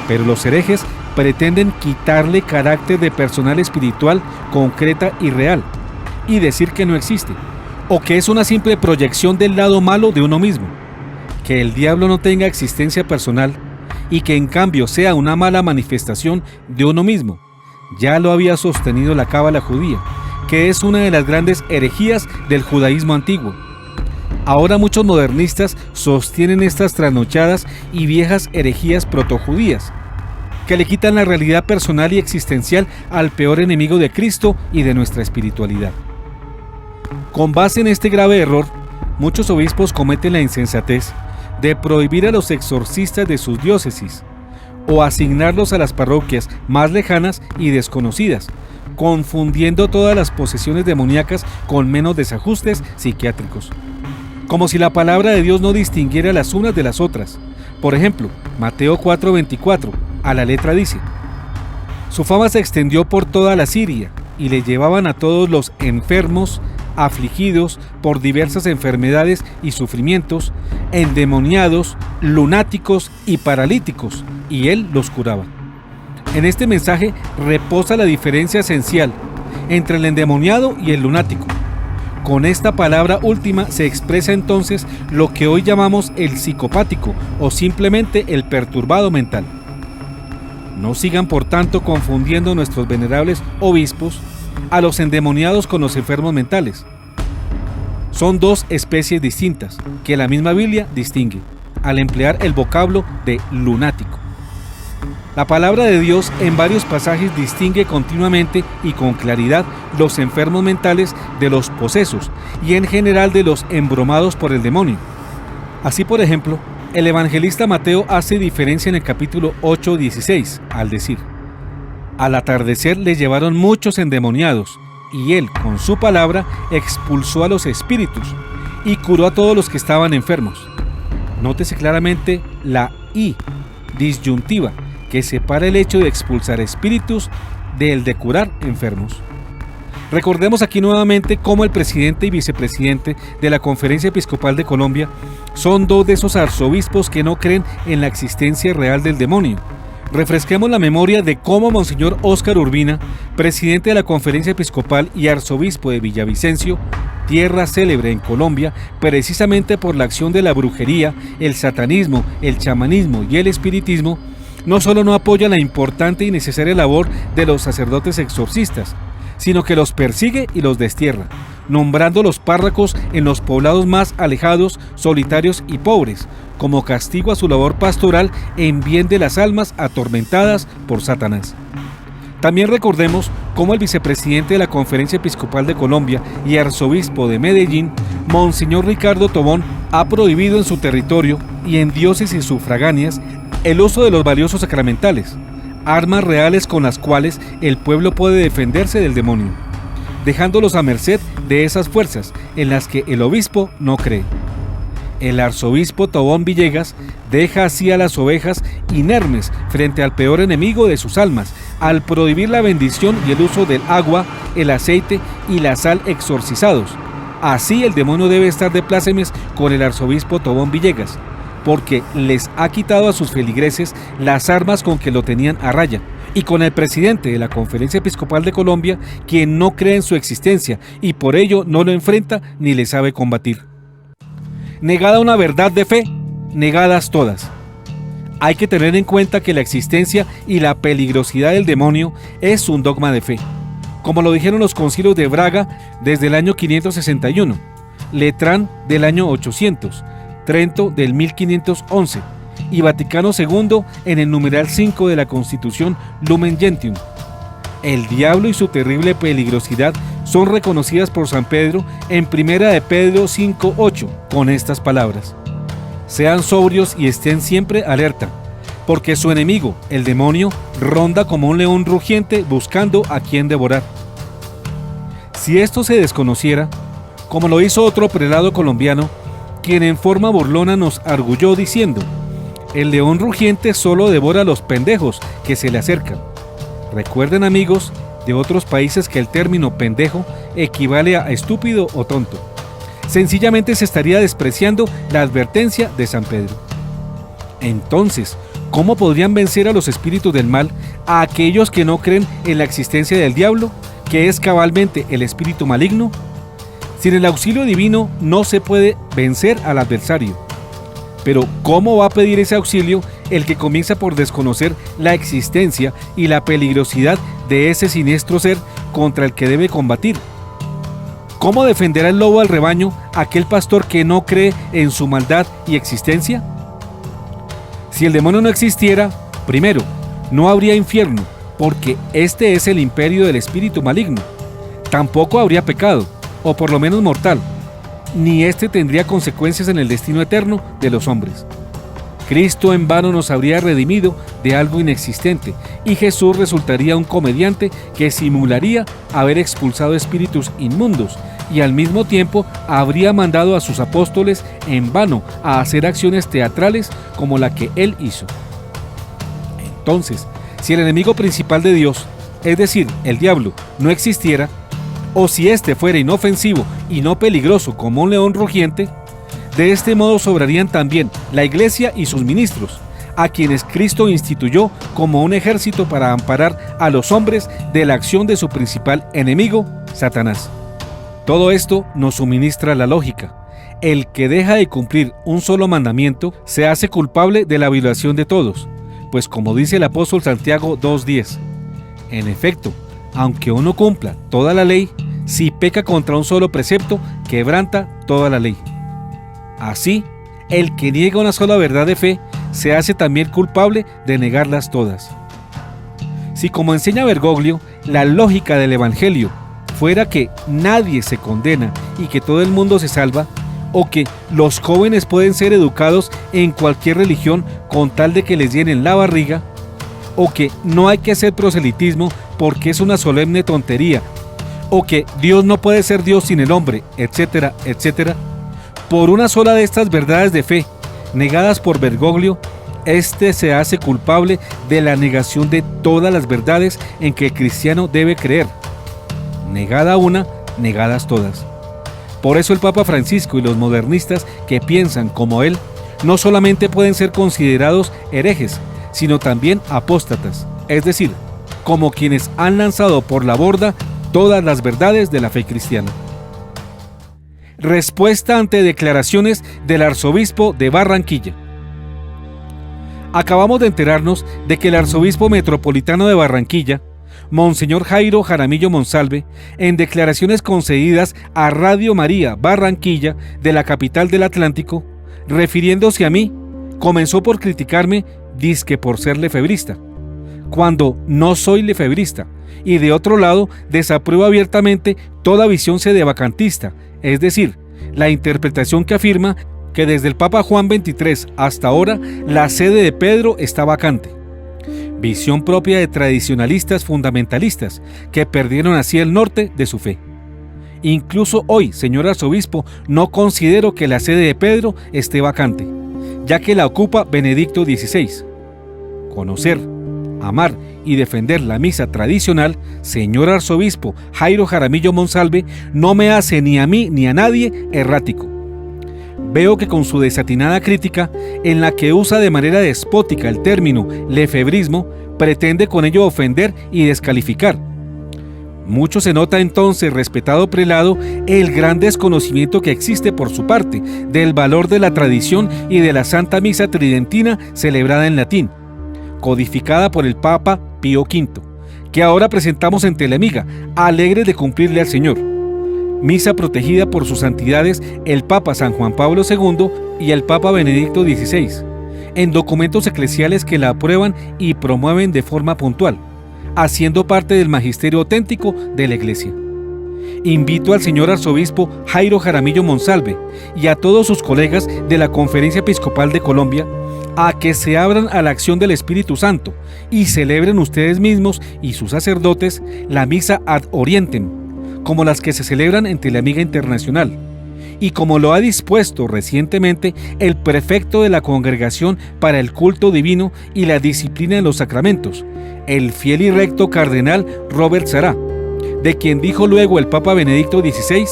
Pero los herejes pretenden quitarle carácter de personal espiritual concreta y real, y decir que no existe, o que es una simple proyección del lado malo de uno mismo, que el diablo no tenga existencia personal, y que en cambio sea una mala manifestación de uno mismo. Ya lo había sostenido la cábala judía, que es una de las grandes herejías del judaísmo antiguo. Ahora muchos modernistas sostienen estas trasnochadas y viejas herejías protojudías, que le quitan la realidad personal y existencial al peor enemigo de Cristo y de nuestra espiritualidad. Con base en este grave error, muchos obispos cometen la insensatez de prohibir a los exorcistas de sus diócesis, o asignarlos a las parroquias más lejanas y desconocidas, confundiendo todas las posesiones demoníacas con menos desajustes psiquiátricos, como si la palabra de Dios no distinguiera las unas de las otras. Por ejemplo, Mateo 4:24, a la letra dice: su fama se extendió por toda la Siria, y le llevaban a todos los enfermos, afligidos por diversas enfermedades y sufrimientos, endemoniados, lunáticos y paralíticos, y él los curaba. En este mensaje reposa la diferencia esencial entre el endemoniado y el lunático. Con esta palabra última se expresa entonces lo que hoy llamamos el psicopático o simplemente el perturbado mental. No sigan por tanto confundiendo nuestros venerables obispos a los endemoniados con los enfermos mentales. Son dos especies distintas que la misma Biblia distingue al emplear el vocablo de lunático. La palabra de Dios en varios pasajes distingue continuamente y con claridad los enfermos mentales de los posesos y en general de los embromados por el demonio. Así, por ejemplo, el evangelista Mateo hace diferencia en el capítulo 8:16 al decir: al atardecer le llevaron muchos endemoniados y él con su palabra expulsó a los espíritus y curó a todos los que estaban enfermos. Nótese claramente la I disyuntiva que separa el hecho de expulsar espíritus del de curar enfermos. Recordemos aquí nuevamente cómo el presidente y vicepresidente de la Conferencia Episcopal de Colombia son dos de esos arzobispos que no creen en la existencia real del demonio. Refresquemos la memoria de cómo Monseñor Óscar Urbina, presidente de la Conferencia Episcopal y arzobispo de Villavicencio, tierra célebre en Colombia, precisamente por la acción de la brujería, el satanismo, el chamanismo y el espiritismo, no solo no apoya la importante y necesaria labor de los sacerdotes exorcistas, sino que los persigue y los destierra, nombrando los párrocos en los poblados más alejados, solitarios y pobres, como castigo a su labor pastoral en bien de las almas atormentadas por Satanás. También recordemos cómo el vicepresidente de la Conferencia Episcopal de Colombia y arzobispo de Medellín, Monseñor Ricardo Tobón, ha prohibido en su territorio y en diócesis sufragáneas el uso de los valiosos sacramentales, armas reales con las cuales el pueblo puede defenderse del demonio, dejándolos a merced de esas fuerzas en las que el obispo no cree. El arzobispo Tobón Villegas deja así a las ovejas inermes frente al peor enemigo de sus almas, al prohibir la bendición y el uso del agua, el aceite y la sal exorcizados. Así el demonio debe estar de plácemes con el arzobispo Tobón Villegas, porque les ha quitado a sus feligreses las armas con que lo tenían a raya, y con el presidente de la Conferencia Episcopal de Colombia, quien no cree en su existencia y por ello no lo enfrenta ni le sabe combatir. Negada una verdad de fe, negadas todas. Hay que tener en cuenta que la existencia y la peligrosidad del demonio es un dogma de fe, como lo dijeron los concilios de Braga desde el año 561, Letrán del año 800, Trento del 1511 y Vaticano II en el numeral 5 de la Constitución Lumen Gentium. El diablo y su terrible peligrosidad son reconocidas por San Pedro en 1 de Pedro 5:8 con estas palabras: sean sobrios y estén siempre alerta, porque su enemigo, el demonio, ronda como un león rugiente buscando a quien devorar. Si esto se desconociera, como lo hizo otro prelado colombiano, quien en forma burlona nos arguyó diciendo: el león rugiente solo devora a los pendejos que se le acercan. Recuerden, amigos de otros países, que el término pendejo equivale a estúpido o tonto. Sencillamente se estaría despreciando la advertencia de San Pedro. Entonces, ¿cómo podrían vencer a los espíritus del mal, a aquellos que no creen en la existencia del diablo, que es cabalmente el espíritu maligno? Sin el auxilio divino no se puede vencer al adversario. Pero ¿cómo va a pedir ese auxilio el que comienza por desconocer la existencia y la peligrosidad de ese siniestro ser contra el que debe combatir? ¿Cómo defenderá el lobo al rebaño aquel pastor que no cree en su maldad y existencia? Si el demonio no existiera, primero, no habría infierno, porque este es el imperio del espíritu maligno. Tampoco habría pecado, o por lo menos mortal, ni este tendría consecuencias en el destino eterno de los hombres. Cristo en vano nos habría redimido de algo inexistente, y Jesús resultaría un comediante que simularía haber expulsado espíritus inmundos, y al mismo tiempo habría mandado a sus apóstoles en vano a hacer acciones teatrales como la que él hizo. Entonces, si el enemigo principal de Dios, es decir, el diablo, no existiera, o si éste fuera inofensivo y no peligroso como un león rugiente, de este modo sobrarían también la Iglesia y sus ministros, a quienes Cristo instituyó como un ejército para amparar a los hombres de la acción de su principal enemigo, Satanás. Todo esto nos suministra la lógica. El que deja de cumplir un solo mandamiento se hace culpable de la violación de todos, pues como dice el apóstol Santiago 2:10, en efecto, aunque uno cumpla toda la ley, si peca contra un solo precepto, quebranta toda la ley. Así, el que niega una sola verdad de fe, se hace también culpable de negarlas todas. Si, como enseña Bergoglio, la lógica del Evangelio fuera que nadie se condena y que todo el mundo se salva, o que los jóvenes pueden ser educados en cualquier religión con tal de que les llenen la barriga, o que no hay que hacer proselitismo porque es una solemne tontería, o que Dios no puede ser Dios sin el hombre, etcétera, etcétera, por una sola de estas verdades de fe, negadas por Bergoglio, este se hace culpable de la negación de todas las verdades en que el cristiano debe creer. Negada una, negadas todas. Por eso el Papa Francisco y los modernistas que piensan como él, no solamente pueden ser considerados herejes, sino también apóstatas, es decir, como quienes han lanzado por la borda todas las verdades de la fe cristiana. Respuesta ante declaraciones del arzobispo de Barranquilla. Acabamos de enterarnos de que el arzobispo metropolitano de Barranquilla, Monseñor Jairo Jaramillo Monsalve, en declaraciones concedidas a Radio María Barranquilla de la capital del Atlántico, refiriéndose a mí, comenzó por criticarme dizque por ser lefebrista, cuando no soy lefebrista, y de otro lado desaprueba abiertamente toda visión sedevacantista, es decir, la interpretación que afirma que desde el Papa Juan XXIII hasta ahora la sede de Pedro está vacante. Visión propia de tradicionalistas fundamentalistas que perdieron así el norte de su fe. Incluso hoy, señor arzobispo, no considero que la sede de Pedro esté vacante, ya que la ocupa Benedicto XVI. Conocer, amar y defender la misa tradicional, señor arzobispo Jairo Jaramillo Monsalve, no me hace ni a mí ni a nadie errático. Veo que con su desatinada crítica, en la que usa de manera despótica el término lefebrismo, pretende con ello ofender y descalificar. Mucho se nota entonces, respetado prelado, el gran desconocimiento que existe por su parte del valor de la tradición y de la Santa Misa Tridentina celebrada en latín, codificada por el Papa Pío V, que ahora presentamos en Telemiga, alegres de cumplirle al Señor. Misa protegida por sus santidades el Papa San Juan Pablo II y el Papa Benedicto XVI, en documentos eclesiales que la aprueban y promueven de forma puntual, haciendo parte del magisterio auténtico de la Iglesia. Invito al señor arzobispo Jairo Jaramillo Monsalve y a todos sus colegas de la Conferencia Episcopal de Colombia a que se abran a la acción del Espíritu Santo y celebren ustedes mismos y sus sacerdotes la misa ad orientem, como las que se celebran en Telemiga Internacional, y como lo ha dispuesto recientemente el prefecto de la Congregación para el Culto Divino y la Disciplina de los Sacramentos, el fiel y recto cardenal Robert Sará, de quien dijo luego el Papa Benedicto XVI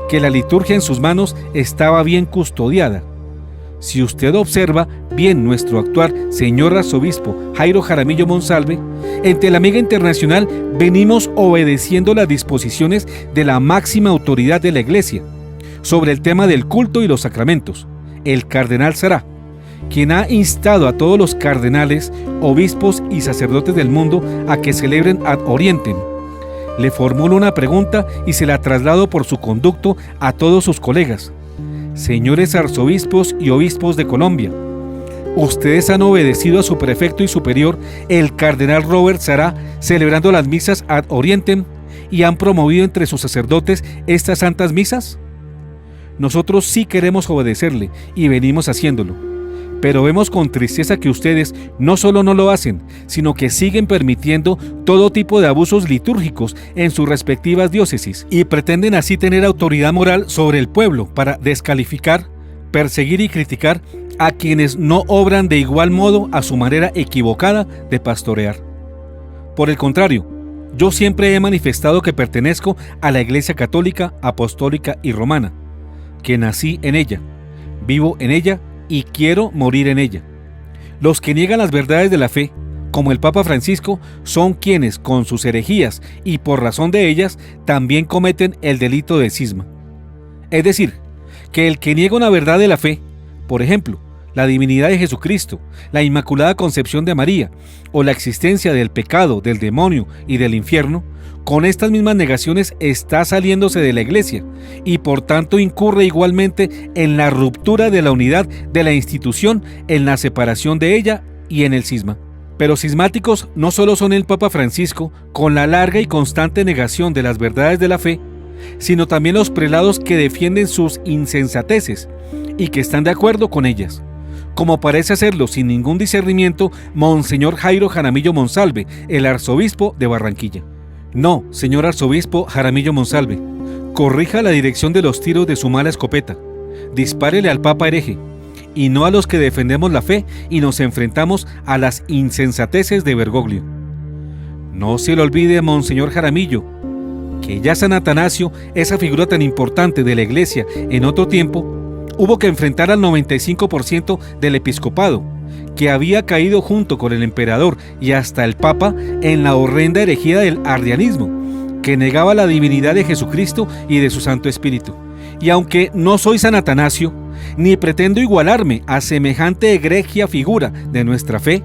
que la liturgia en sus manos estaba bien custodiada. Si usted observa bien nuestro actuar, señor arzobispo Jairo Jaramillo Monsalve, en Telemiga Internacional venimos obedeciendo las disposiciones de la máxima autoridad de la Iglesia sobre el tema del culto y los sacramentos, el cardenal Sará, quien ha instado a todos los cardenales, obispos y sacerdotes del mundo a que celebren ad orientem. Le formulo una pregunta y se la traslado por su conducto a todos sus colegas. Señores arzobispos y obispos de Colombia, ustedes han obedecido a su prefecto y superior, el cardenal Robert Sará, celebrando las misas ad orientem, y han promovido entre sus sacerdotes estas santas misas. Nosotros sí queremos obedecerle y venimos haciéndolo, pero vemos con tristeza que ustedes no solo no lo hacen, sino que siguen permitiendo todo tipo de abusos litúrgicos en sus respectivas diócesis y pretenden así tener autoridad moral sobre el pueblo para descalificar, perseguir y criticar a quienes no obran de igual modo a su manera equivocada de pastorear. Por el contrario, yo siempre he manifestado que pertenezco a la Iglesia Católica, Apostólica y Romana, que nací en ella, vivo en ella y quiero morir en ella. Los que niegan las verdades de la fe, como el Papa Francisco, son quienes, con sus herejías y por razón de ellas, también cometen el delito de cisma. Es decir, que el que niega una verdad de la fe, por ejemplo, la divinidad de Jesucristo, la Inmaculada Concepción de María o la existencia del pecado, del demonio y del infierno, con estas mismas negaciones está saliéndose de la Iglesia y por tanto incurre igualmente en la ruptura de la unidad de la institución, en la separación de ella y en el cisma. Pero cismáticos no solo son el Papa Francisco, con la larga y constante negación de las verdades de la fe, sino también los prelados que defienden sus insensateces y que están de acuerdo con ellas, como parece hacerlo sin ningún discernimiento Monseñor Jairo Jaramillo Monsalve, el arzobispo de Barranquilla. No, señor arzobispo Jaramillo Monsalve, corrija la dirección de los tiros de su mala escopeta, dispárele al Papa hereje, y no a los que defendemos la fe y nos enfrentamos a las insensateces de Bergoglio. No se le olvide, Monseñor Jaramillo, que ya San Atanasio, esa figura tan importante de la Iglesia en otro tiempo, hubo que enfrentar al 95% del episcopado, que había caído junto con el emperador y hasta el Papa en la horrenda herejía del arrianismo, que negaba la divinidad de Jesucristo y de su Santo Espíritu. Y aunque no soy San Atanasio, ni pretendo igualarme a semejante egregia figura de nuestra fe,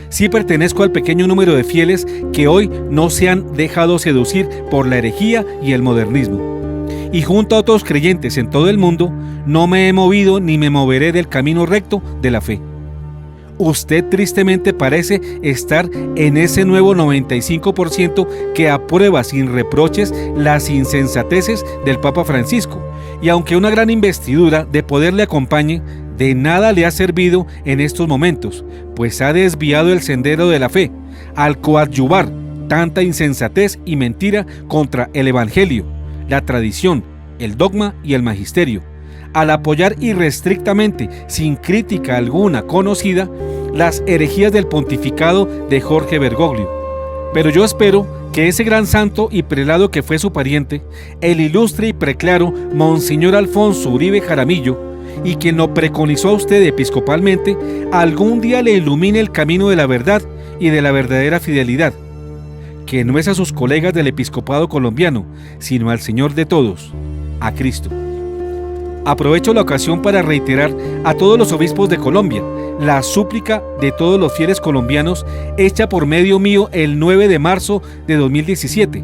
sí pertenezco al pequeño número de fieles que hoy no se han dejado seducir por la herejía y el modernismo. Y junto a otros creyentes en todo el mundo, no me he movido ni me moveré del camino recto de la fe. Usted tristemente parece estar en ese nuevo 95% que aprueba sin reproches las insensateces del Papa Francisco, y aunque una gran investidura de poder le acompañe, de nada le ha servido en estos momentos, pues ha desviado el sendero de la fe, al coadyuvar tanta insensatez y mentira contra el Evangelio, la tradición, el dogma y el magisterio, al apoyar irrestrictamente, sin crítica alguna conocida, las herejías del pontificado de Jorge Bergoglio. Pero yo espero que ese gran santo y prelado que fue su pariente, el ilustre y preclaro Monseñor Alfonso Uribe Jaramillo, y quien lo preconizó a usted episcopalmente, algún día le ilumine el camino de la verdad y de la verdadera fidelidad, que no es a sus colegas del episcopado colombiano, sino al Señor de todos, a Cristo. Aprovecho la ocasión para reiterar a todos los obispos de Colombia la súplica de todos los fieles colombianos hecha por medio mío el 9 de marzo de 2017,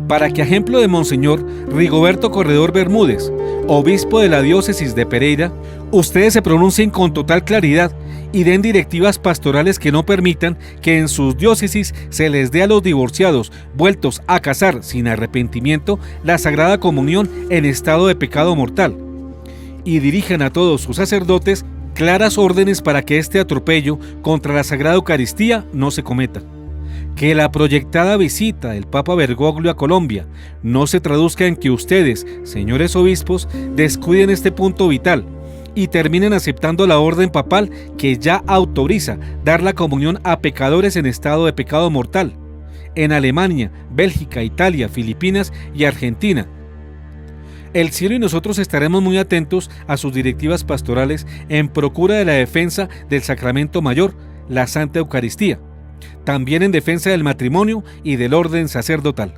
para que a ejemplo de Monseñor Rigoberto Corredor Bermúdez, obispo de la diócesis de Pereira, ustedes se pronuncien con total claridad y den directivas pastorales que no permitan que en sus diócesis se les dé a los divorciados vueltos a casar sin arrepentimiento la Sagrada Comunión en estado de pecado mortal, y dirijan a todos sus sacerdotes claras órdenes para que este atropello contra la Sagrada Eucaristía no se cometa. Que la proyectada visita del Papa Bergoglio a Colombia no se traduzca en que ustedes, señores obispos, descuiden este punto vital y terminen aceptando la orden papal que ya autoriza dar la comunión a pecadores en estado de pecado mortal, en Alemania, Bélgica, Italia, Filipinas y Argentina. El cielo y nosotros estaremos muy atentos a sus directivas pastorales en procura de la defensa del sacramento mayor, la Santa Eucaristía, también en defensa del matrimonio y del orden sacerdotal.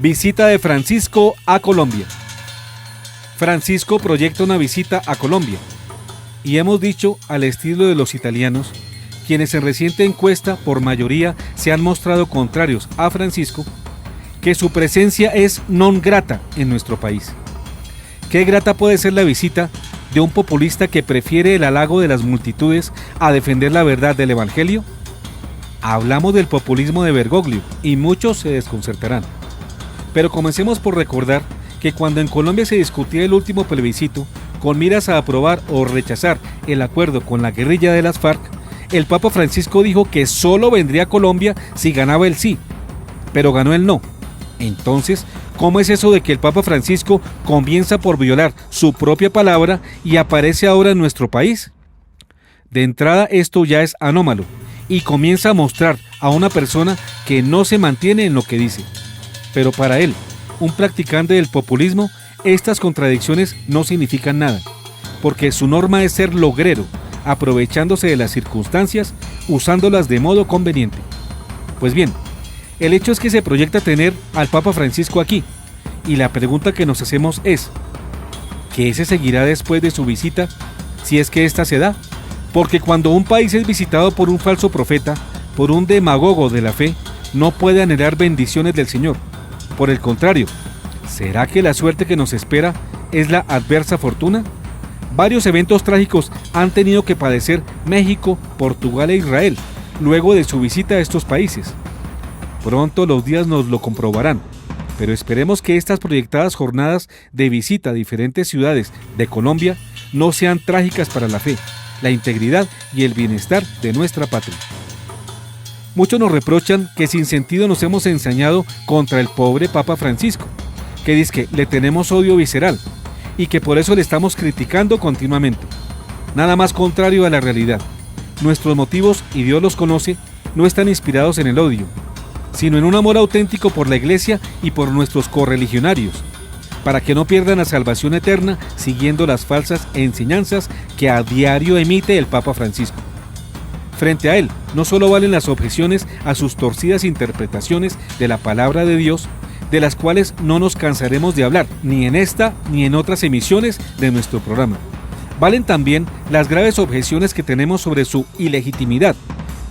Visita de Francisco a Colombia. Francisco proyecta una visita a Colombia, y hemos dicho al estilo de los italianos, quienes en reciente encuesta por mayoría se han mostrado contrarios a Francisco, que su presencia es non grata en nuestro país. ¿Qué grata puede ser la visita de un populista que prefiere el halago de las multitudes a defender la verdad del Evangelio? Hablamos del populismo de Bergoglio y muchos se desconcertarán. Pero comencemos por recordar que cuando en Colombia se discutía el último plebiscito con miras a aprobar o rechazar el acuerdo con la guerrilla de las FARC, el Papa Francisco dijo que solo vendría a Colombia si ganaba el sí, pero ganó el no. Entonces, ¿cómo es eso de que el Papa Francisco comienza por violar su propia palabra y aparece ahora en nuestro país? De entrada, esto ya es anómalo y comienza a mostrar a una persona que no se mantiene en lo que dice. Pero para él, un practicante del populismo, estas contradicciones no significan nada, porque su norma es ser logrero, aprovechándose de las circunstancias, usándolas de modo conveniente. Pues bien, el hecho es que se proyecta tener al Papa Francisco aquí, y la pregunta que nos hacemos es, ¿qué se seguirá después de su visita? si es que ésta se da, porque cuando un país es visitado por un falso profeta, por un demagogo de la fe, no puede anhelar bendiciones del Señor. Por el contrario, ¿será que la suerte que nos espera es la adversa fortuna? Varios eventos trágicos han tenido que padecer México, Portugal e Israel, luego de su visita a estos países. Pronto los días nos lo comprobarán, pero esperemos que estas proyectadas jornadas de visita a diferentes ciudades de Colombia no sean trágicas para la fe, la integridad y el bienestar de nuestra patria. Muchos nos reprochan que sin sentido nos hemos ensañado contra el pobre Papa Francisco, que dice que le tenemos odio visceral y que por eso le estamos criticando continuamente. Nada más contrario a la realidad. Nuestros motivos, y Dios los conoce, no están inspirados en el odio, sino en un amor auténtico por la Iglesia y por nuestros correligionarios, para que no pierdan la salvación eterna siguiendo las falsas enseñanzas que a diario emite el Papa Francisco. Frente a él, no solo valen las objeciones a sus torcidas interpretaciones de la palabra de Dios, de las cuales no nos cansaremos de hablar, ni en esta ni en otras emisiones de nuestro programa. Valen también las graves objeciones que tenemos sobre su ilegitimidad,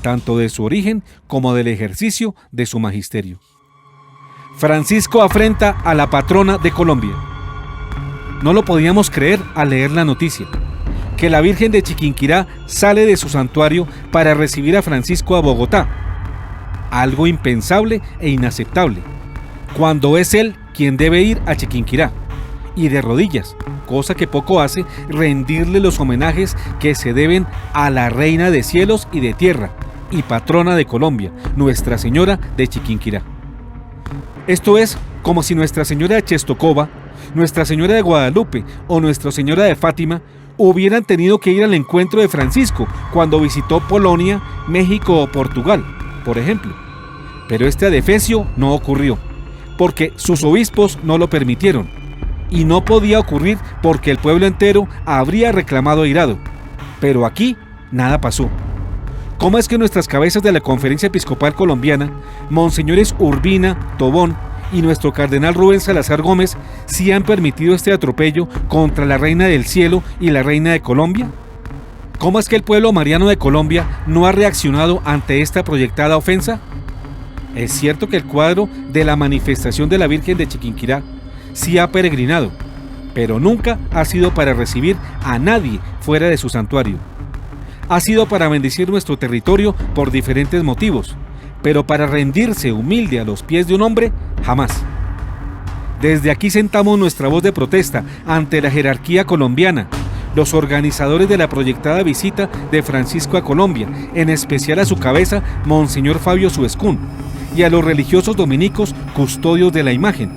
tanto de su origen como del ejercicio de su magisterio. Francisco afrenta a la patrona de Colombia. No lo podíamos creer al leer la noticia, que la Virgen de Chiquinquirá sale de su santuario para recibir a Francisco a Bogotá. Algo impensable e inaceptable, cuando es él quien debe ir a Chiquinquirá, y de rodillas, cosa que poco hace, rendirle los homenajes que se deben a la Reina de cielos y de tierra, y patrona de Colombia, Nuestra Señora de Chiquinquirá. Esto es como si Nuestra Señora de Czestochowa, Nuestra Señora de Guadalupe o Nuestra Señora de Fátima hubieran tenido que ir al encuentro de Francisco cuando visitó Polonia, México o Portugal, por ejemplo. Pero este adefesio no ocurrió, porque sus obispos no lo permitieron, y no podía ocurrir porque el pueblo entero habría reclamado airado. Pero aquí nada pasó. ¿Cómo es que nuestras cabezas de la Conferencia Episcopal Colombiana, Monseñores Urbina, Tobón y nuestro cardenal Rubén Salazar Gómez, sí han permitido este atropello contra la Reina del Cielo y la Reina de Colombia? ¿Cómo es que el pueblo mariano de Colombia no ha reaccionado ante esta proyectada ofensa? Es cierto que el cuadro de la manifestación de la Virgen de Chiquinquirá sí ha peregrinado, pero nunca ha sido para recibir a nadie fuera de su santuario. Ha sido para bendecir nuestro territorio por diferentes motivos, pero para rendirse humilde a los pies de un hombre, jamás. Desde aquí sentamos nuestra voz de protesta ante la jerarquía colombiana, los organizadores de la proyectada visita de Francisco a Colombia, en especial a su cabeza, Monseñor Fabio Suescún, y a los religiosos dominicos custodios de la imagen,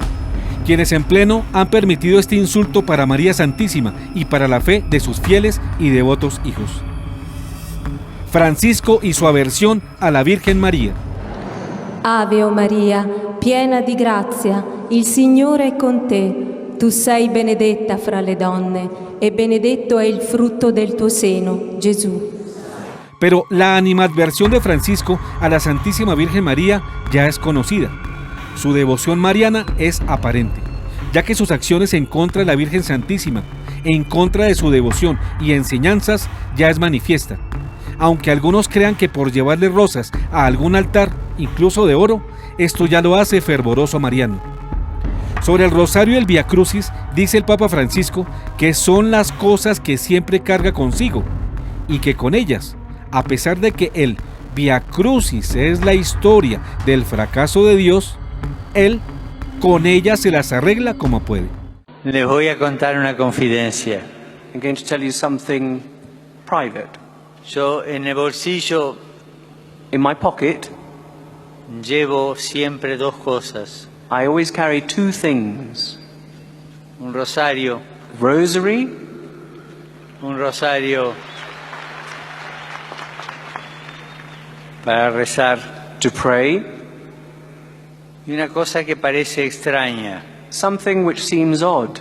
quienes en pleno han permitido este insulto para María Santísima y para la fe de sus fieles y devotos hijos. Francisco y su aversión a la Virgen María. Ave o Maria, piena di grazia, il Signore è con te. Tu sei benedetta fra le donne, e benedetto è il frutto del tuo seno, Gesù. Pero la animadversión de Francisco a la Santísima Virgen María ya es conocida. Su devoción mariana es aparente, ya que sus acciones en contra de la Virgen Santísima, en contra de su devoción y enseñanzas, ya es manifiesta. Aunque algunos crean que por llevarle rosas a algún altar, incluso de oro, esto ya lo hace fervoroso mariano. Sobre el rosario y el Vía Crucis, dice el Papa Francisco que son las cosas que siempre carga consigo, y que con ellas, a pesar de que el Vía Crucis es la historia del fracaso de Dios, él con ellas se las arregla como puede. Les voy a contar una confidencia. I'm going to tell you something private. Yo en el bolsillo In my pocket, llevo siempre dos cosas. I always carry two things. Un rosario, Rosary, un rosario para rezar, to pray, y una cosa que parece extraña. something which seems odd.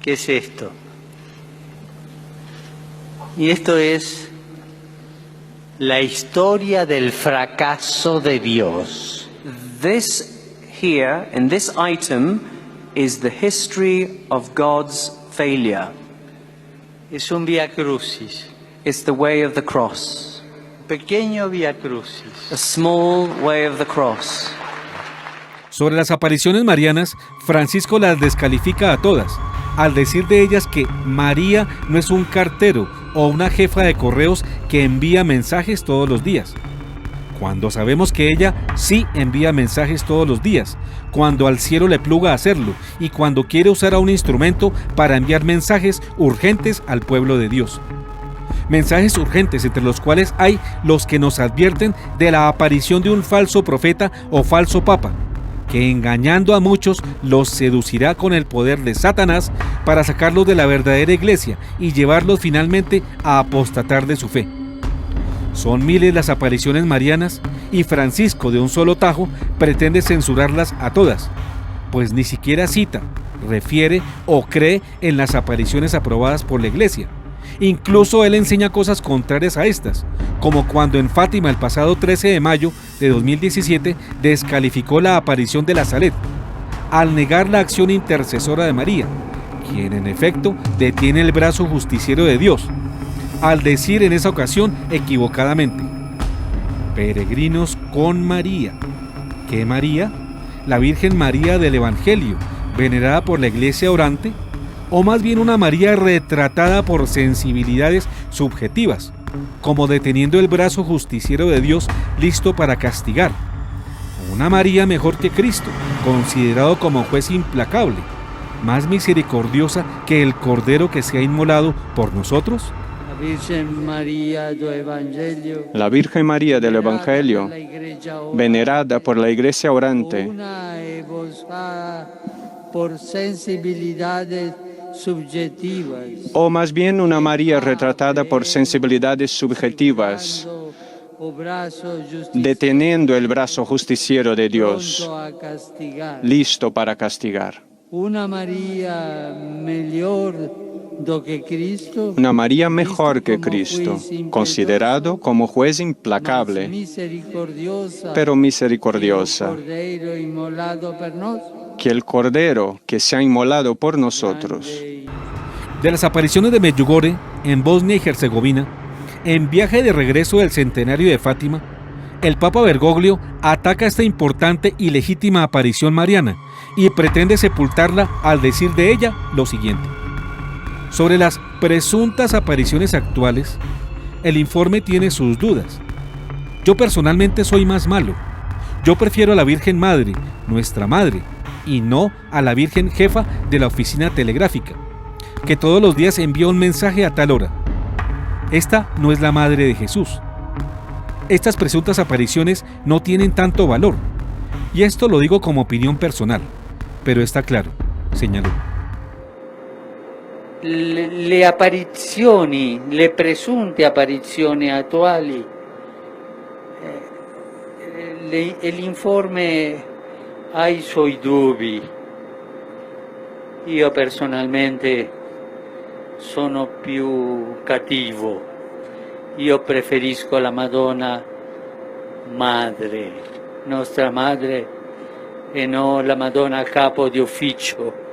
¿Qué es esto? Y esto es la historia del fracaso de Dios. This here, in this item, is the history of God's failure. Es un via crucis, It's the way of the cross, pequeño via crucis. a small way of the cross. Sobre las apariciones marianas, Francisco las descalifica a todas, al decir de ellas que María no es un cartero o una jefa de correos que envía mensajes todos los días, cuando sabemos que ella sí envía mensajes todos los días, cuando al cielo le pluga hacerlo y cuando quiere usar a un instrumento para enviar mensajes urgentes al pueblo de Dios. Mensajes urgentes entre los cuales hay los que nos advierten de la aparición de un falso profeta o falso papa, que engañando a muchos los seducirá con el poder de Satanás para sacarlos de la verdadera iglesia y llevarlos finalmente a apostatar de su fe. Son miles las apariciones marianas y Francisco de un solo tajo pretende censurarlas a todas, pues ni siquiera cita, refiere o cree en las apariciones aprobadas por la iglesia. Incluso él enseña cosas contrarias a estas, como cuando en Fátima el pasado 13 de mayo de 2017 descalificó la aparición de la Salet, al negar la acción intercesora de María, quien en efecto detiene el brazo justiciero de Dios, al decir en esa ocasión equivocadamente: peregrinos con María. ¿Qué María? ¿La Virgen María del Evangelio, venerada por la Iglesia orante? ¿O más bien una María retratada por sensibilidades subjetivas, como deteniendo el brazo justiciero de Dios listo para castigar? Una María mejor que Cristo, considerado como juez implacable, más misericordiosa que el Cordero que se ha inmolado por nosotros. La Virgen María del Evangelio, venerada por la Iglesia orante, por sensibilidades subjetivas, o más bien una María retratada por sensibilidades subjetivas, deteniendo el brazo justiciero de Dios, listo para castigar. Una María mejor que Cristo, considerado como juez implacable, pero misericordiosa, que el Cordero que se ha inmolado por nosotros. De las apariciones de Medjugorje en Bosnia y Herzegovina, en viaje de regreso del centenario de Fátima, el Papa Bergoglio ataca esta importante y legítima aparición mariana y pretende sepultarla al decir de ella lo siguiente. Sobre las presuntas apariciones actuales, el informe tiene sus dudas. Yo personalmente soy más malo. Yo prefiero a la Virgen Madre, nuestra Madre, y no a la Virgen Jefa de la oficina telegráfica, que todos los días envía un mensaje a tal hora. Esta no es la Madre de Jesús. Estas presuntas apariciones no tienen tanto valor, y esto lo digo como opinión personal, pero está claro, señaló. Le apparizioni, le presunte apparizioni attuali, l'informe ha i suoi dubbi. Io personalmente sono più cattivo. Io preferisco la Madonna Madre, nostra Madre, e non la Madonna capo di ufficio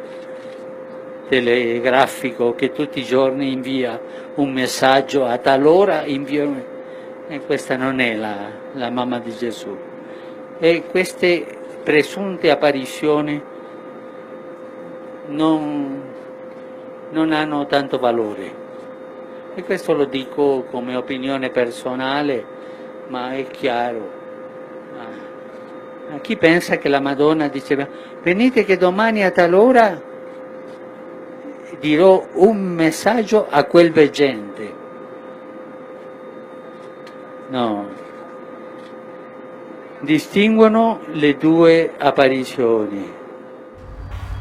telegrafico che tutti i giorni invia un messaggio a tal ora, e questa non è la mamma di Gesù. E queste presunte apparizioni non hanno tanto valore. E questo lo dico come opinione personale, ma è chiaro. A chi pensa che la Madonna diceva: venite che domani a tal ora dirò un messaggio a quel veggente. No. Distinguono le due apparizioni.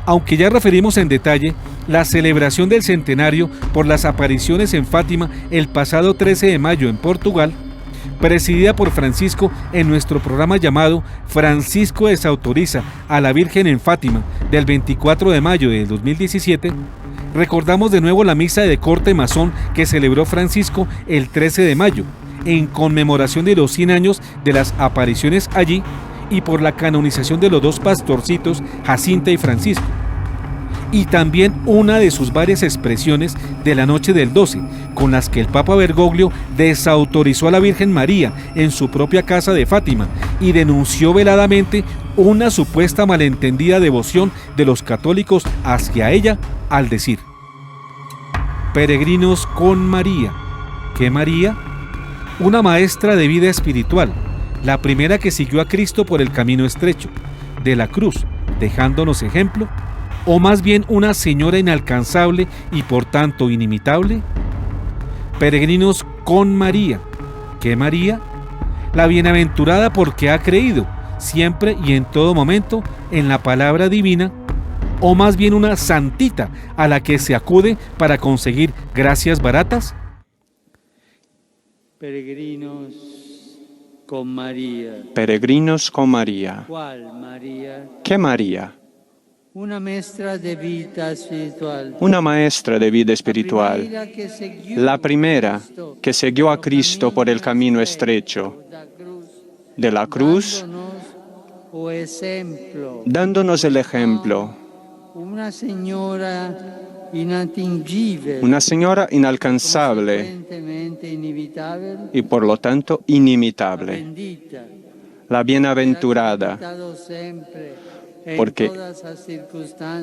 Aunque ya referimos en detalle la celebración del centenario por las apariciones en Fátima el pasado 13 de mayo en Portugal, presidida por Francisco en nuestro programa llamado Francisco desautoriza a la Virgen en Fátima del 24 de mayo de 2017, recordamos de nuevo la misa de corte masón que celebró Francisco el 13 de mayo, en conmemoración de los 100 años de las apariciones allí y por la canonización de los dos pastorcitos, Jacinta y Francisco. y también una de sus varias expresiones de la noche del 12, con las que el Papa Bergoglio desautorizó a la Virgen María en su propia casa de Fátima y denunció veladamente una supuesta malentendida devoción de los católicos hacia ella al decir: peregrinos con María. ¿Qué María? Una maestra de vida espiritual, la primera que siguió a Cristo por el camino estrecho de la cruz, dejándonos ejemplo, o más bien una señora inalcanzable y por tanto inimitable. Peregrinos con María. ¿Qué María? La bienaventurada porque ha creído, siempre y en todo momento, en la palabra divina, o más bien una santita a la que se acude para conseguir gracias baratas. Peregrinos con María. Peregrinos con María. ¿Cuál María? ¿Qué María? Una maestra de vida espiritual. Una maestra de vida espiritual. La primera que siguió a Cristo por el camino estrecho de la cruz, dándonos el ejemplo. Una señora inatingibile. Una señora inalcanzable y por lo tanto inimitable. La bienaventurada.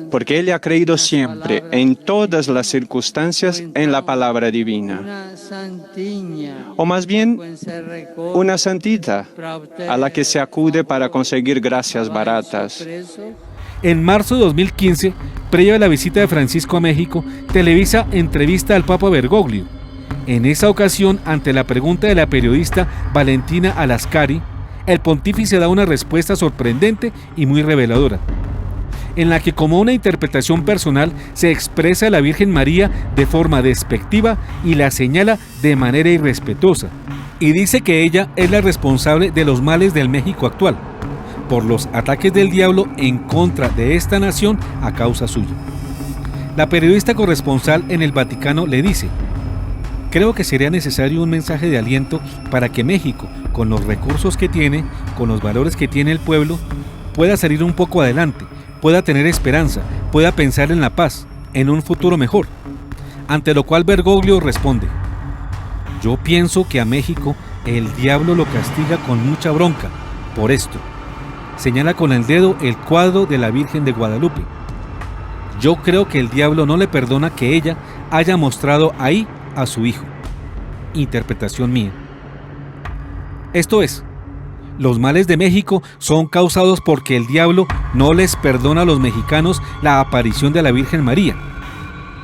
Porque ella ha creído siempre, en todas las circunstancias, en la palabra divina. O más bien, una santita a la que se acude para conseguir gracias baratas. En marzo de 2015, previo a la visita de Francisco a México, Televisa entrevista al Papa Bergoglio. En esa ocasión, ante la pregunta de la periodista Valentina Alascari, el pontífice da una respuesta sorprendente y muy reveladora, en la que como una interpretación personal se expresa a la Virgen María de forma despectiva y la señala de manera irrespetuosa, y dice que ella es la responsable de los males del México actual, por los ataques del diablo en contra de esta nación a causa suya. La periodista corresponsal en el Vaticano le dice: creo que sería necesario un mensaje de aliento para que México, con los recursos que tiene, con los valores que tiene el pueblo, pueda salir un poco adelante, pueda tener esperanza, pueda pensar en la paz, en un futuro mejor. Ante lo cual Bergoglio responde: yo pienso que a México el diablo lo castiga con mucha bronca por esto. Señala con el dedo el cuadro de la Virgen de Guadalupe. Yo creo que el diablo no le perdona que ella haya mostrado ahí a su hijo. Interpretación mía. Esto es, los males de México son causados porque el diablo no les perdona a los mexicanos la aparición de la Virgen María.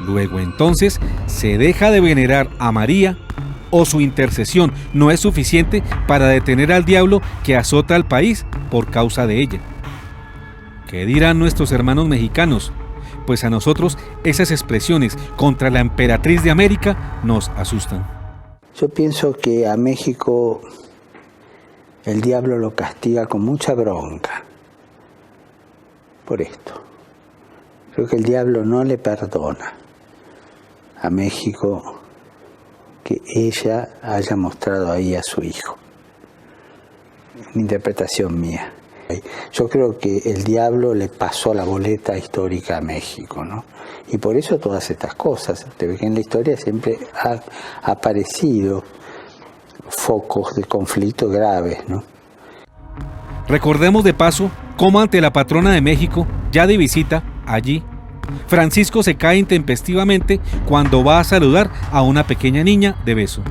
Luego entonces se deja de venerar a María, o su intercesión no es suficiente para detener al diablo que azota al país por causa de ella. ¿Qué dirán nuestros hermanos mexicanos? Pues a nosotros esas expresiones contra la emperatriz de América nos asustan. Yo pienso que a México el diablo lo castiga con mucha bronca por esto. Creo que el diablo no le perdona a México que ella haya mostrado ahí a su hijo. Una interpretación mía. Yo creo que el diablo le pasó la boleta histórica a México, ¿no? Y por eso todas estas cosas. Usted ve que en la historia siempre ha aparecido focos de conflicto graves, ¿no? Recordemos de paso cómo ante la patrona de México, ya de visita allí, Francisco se cae intempestivamente cuando va a saludar a una pequeña niña de beso.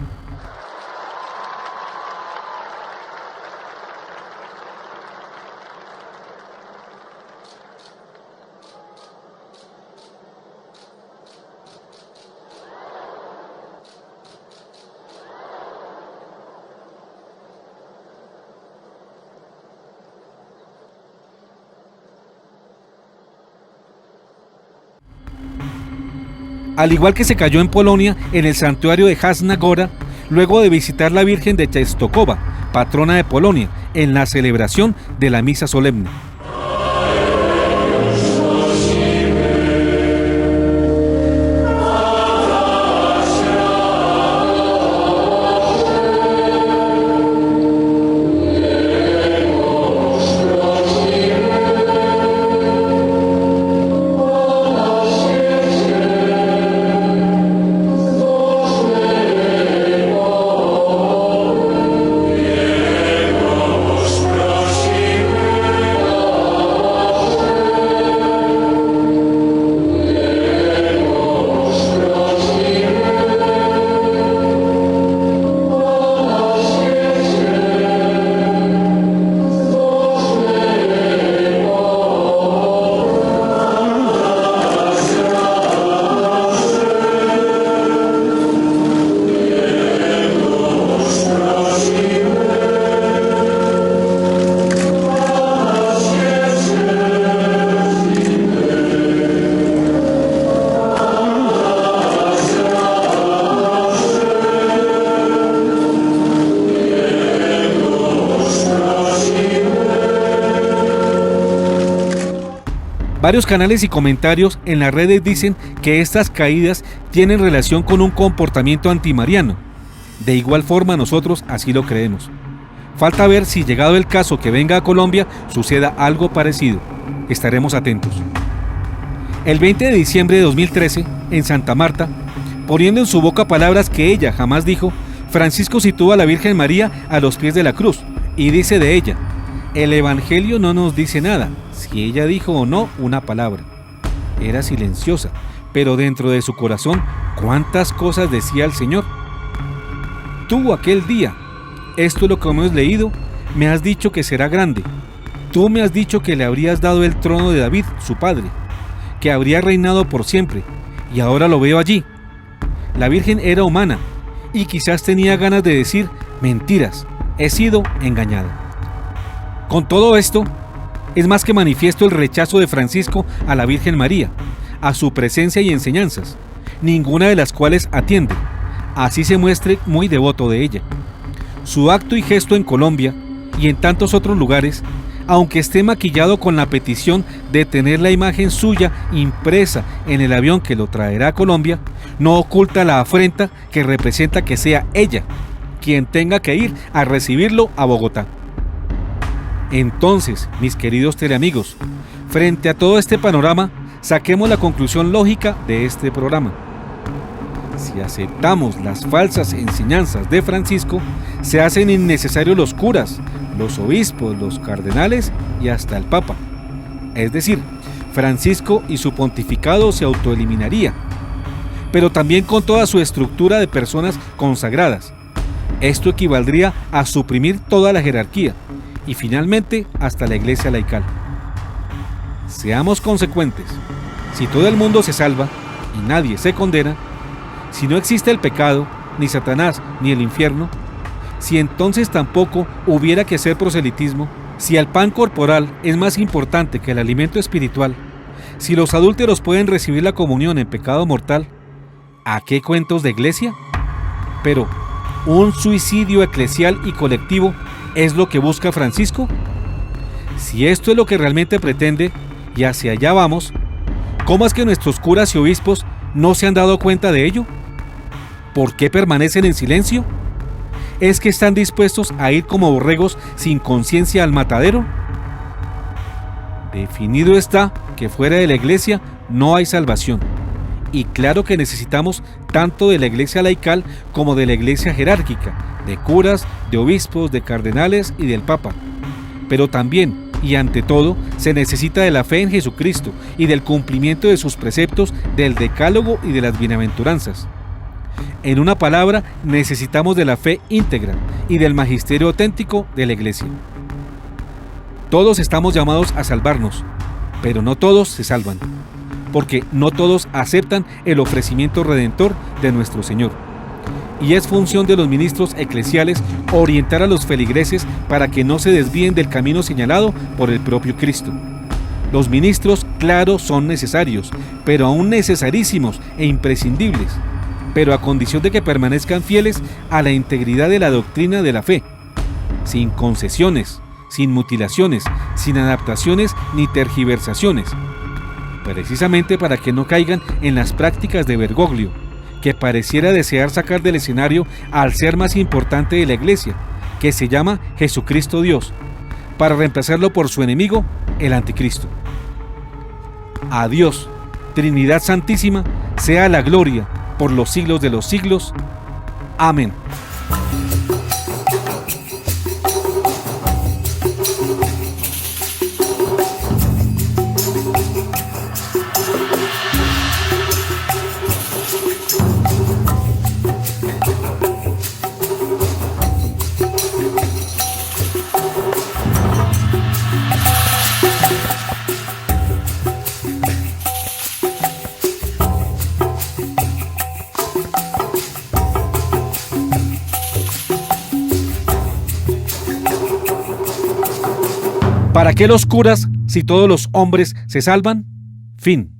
Al igual que se cayó en Polonia en el santuario de Jasna Góra, luego de visitar la Virgen de Częstochowa, patrona de Polonia, en la celebración de la misa solemne. Varios canales y comentarios en las redes dicen que estas caídas tienen relación con un comportamiento antimariano. De igual forma nosotros así lo creemos. Falta ver si, llegado el caso que venga a Colombia, suceda algo parecido. Estaremos atentos. El 20 de diciembre de 2013, en Santa Marta, poniendo en su boca palabras que ella jamás dijo, Francisco sitúa a la Virgen María a los pies de la cruz y dice de ella: el Evangelio no nos dice nada, si ella dijo o no una palabra. Era silenciosa, pero dentro de su corazón, ¿cuántas cosas decía el Señor? Tú aquel día, esto es lo que hemos leído, me has dicho que será grande. Tú me has dicho que le habrías dado el trono de David, su padre, que habría reinado por siempre, y ahora lo veo allí. La Virgen era humana, y quizás tenía ganas de decir mentiras, he sido engañada. Con todo esto, es más que manifiesto el rechazo de Francisco a la Virgen María, a su presencia y enseñanzas, ninguna de las cuales atiende, así se muestre muy devoto de ella. Su acto y gesto en Colombia y en tantos otros lugares, aunque esté maquillado con la petición de tener la imagen suya impresa en el avión que lo traerá a Colombia, no oculta la afrenta que representa que sea ella quien tenga que ir a recibirlo a Bogotá. Entonces, mis queridos teleamigos, frente a todo este panorama, saquemos la conclusión lógica de este programa. Si aceptamos las falsas enseñanzas de Francisco, se hacen innecesarios los curas, los obispos, los cardenales y hasta el Papa. Es decir, Francisco y su pontificado se autoeliminaría, pero también con toda su estructura de personas consagradas. Esto equivaldría a suprimir toda la jerarquía y finalmente hasta la iglesia laical. Seamos consecuentes. Si todo el mundo se salva y nadie se condena, si no existe el pecado, ni Satanás, ni el infierno, si entonces tampoco hubiera que hacer proselitismo, si el pan corporal es más importante que el alimento espiritual, si los adúlteros pueden recibir la comunión en pecado mortal, ¿a qué cuentos de iglesia? Pero, ¿un suicidio eclesial y colectivo es lo que busca Francisco? Si esto es lo que realmente pretende, y hacia allá vamos, ¿cómo es que nuestros curas y obispos no se han dado cuenta de ello? ¿Por qué permanecen en silencio? ¿Es que están dispuestos a ir como borregos sin conciencia al matadero? Definido está que fuera de la iglesia no hay salvación. Y claro que necesitamos tanto de la iglesia laical como de la iglesia jerárquica, de curas, de obispos, de cardenales y del Papa. Pero también, y ante todo, se necesita de la fe en Jesucristo y del cumplimiento de sus preceptos, del decálogo y de las bienaventuranzas. En una palabra, necesitamos de la fe íntegra y del magisterio auténtico de la iglesia. Todos estamos llamados a salvarnos, pero no todos se salvan, porque no todos aceptan el ofrecimiento redentor de nuestro Señor. Y es función de los ministros eclesiales orientar a los feligreses para que no se desvíen del camino señalado por el propio Cristo. Los ministros, claro, son necesarios, pero aún necesarísimos e imprescindibles, pero a condición de que permanezcan fieles a la integridad de la doctrina de la fe, sin concesiones, sin mutilaciones, sin adaptaciones ni tergiversaciones, precisamente para que no caigan en las prácticas de Bergoglio, que pareciera desear sacar del escenario al ser más importante de la iglesia, que se llama Jesucristo Dios, para reemplazarlo por su enemigo, el anticristo. A Dios, Trinidad Santísima, sea la gloria por los siglos de los siglos. Amén. ¿Para qué los curas si todos los hombres se salvan? Fin.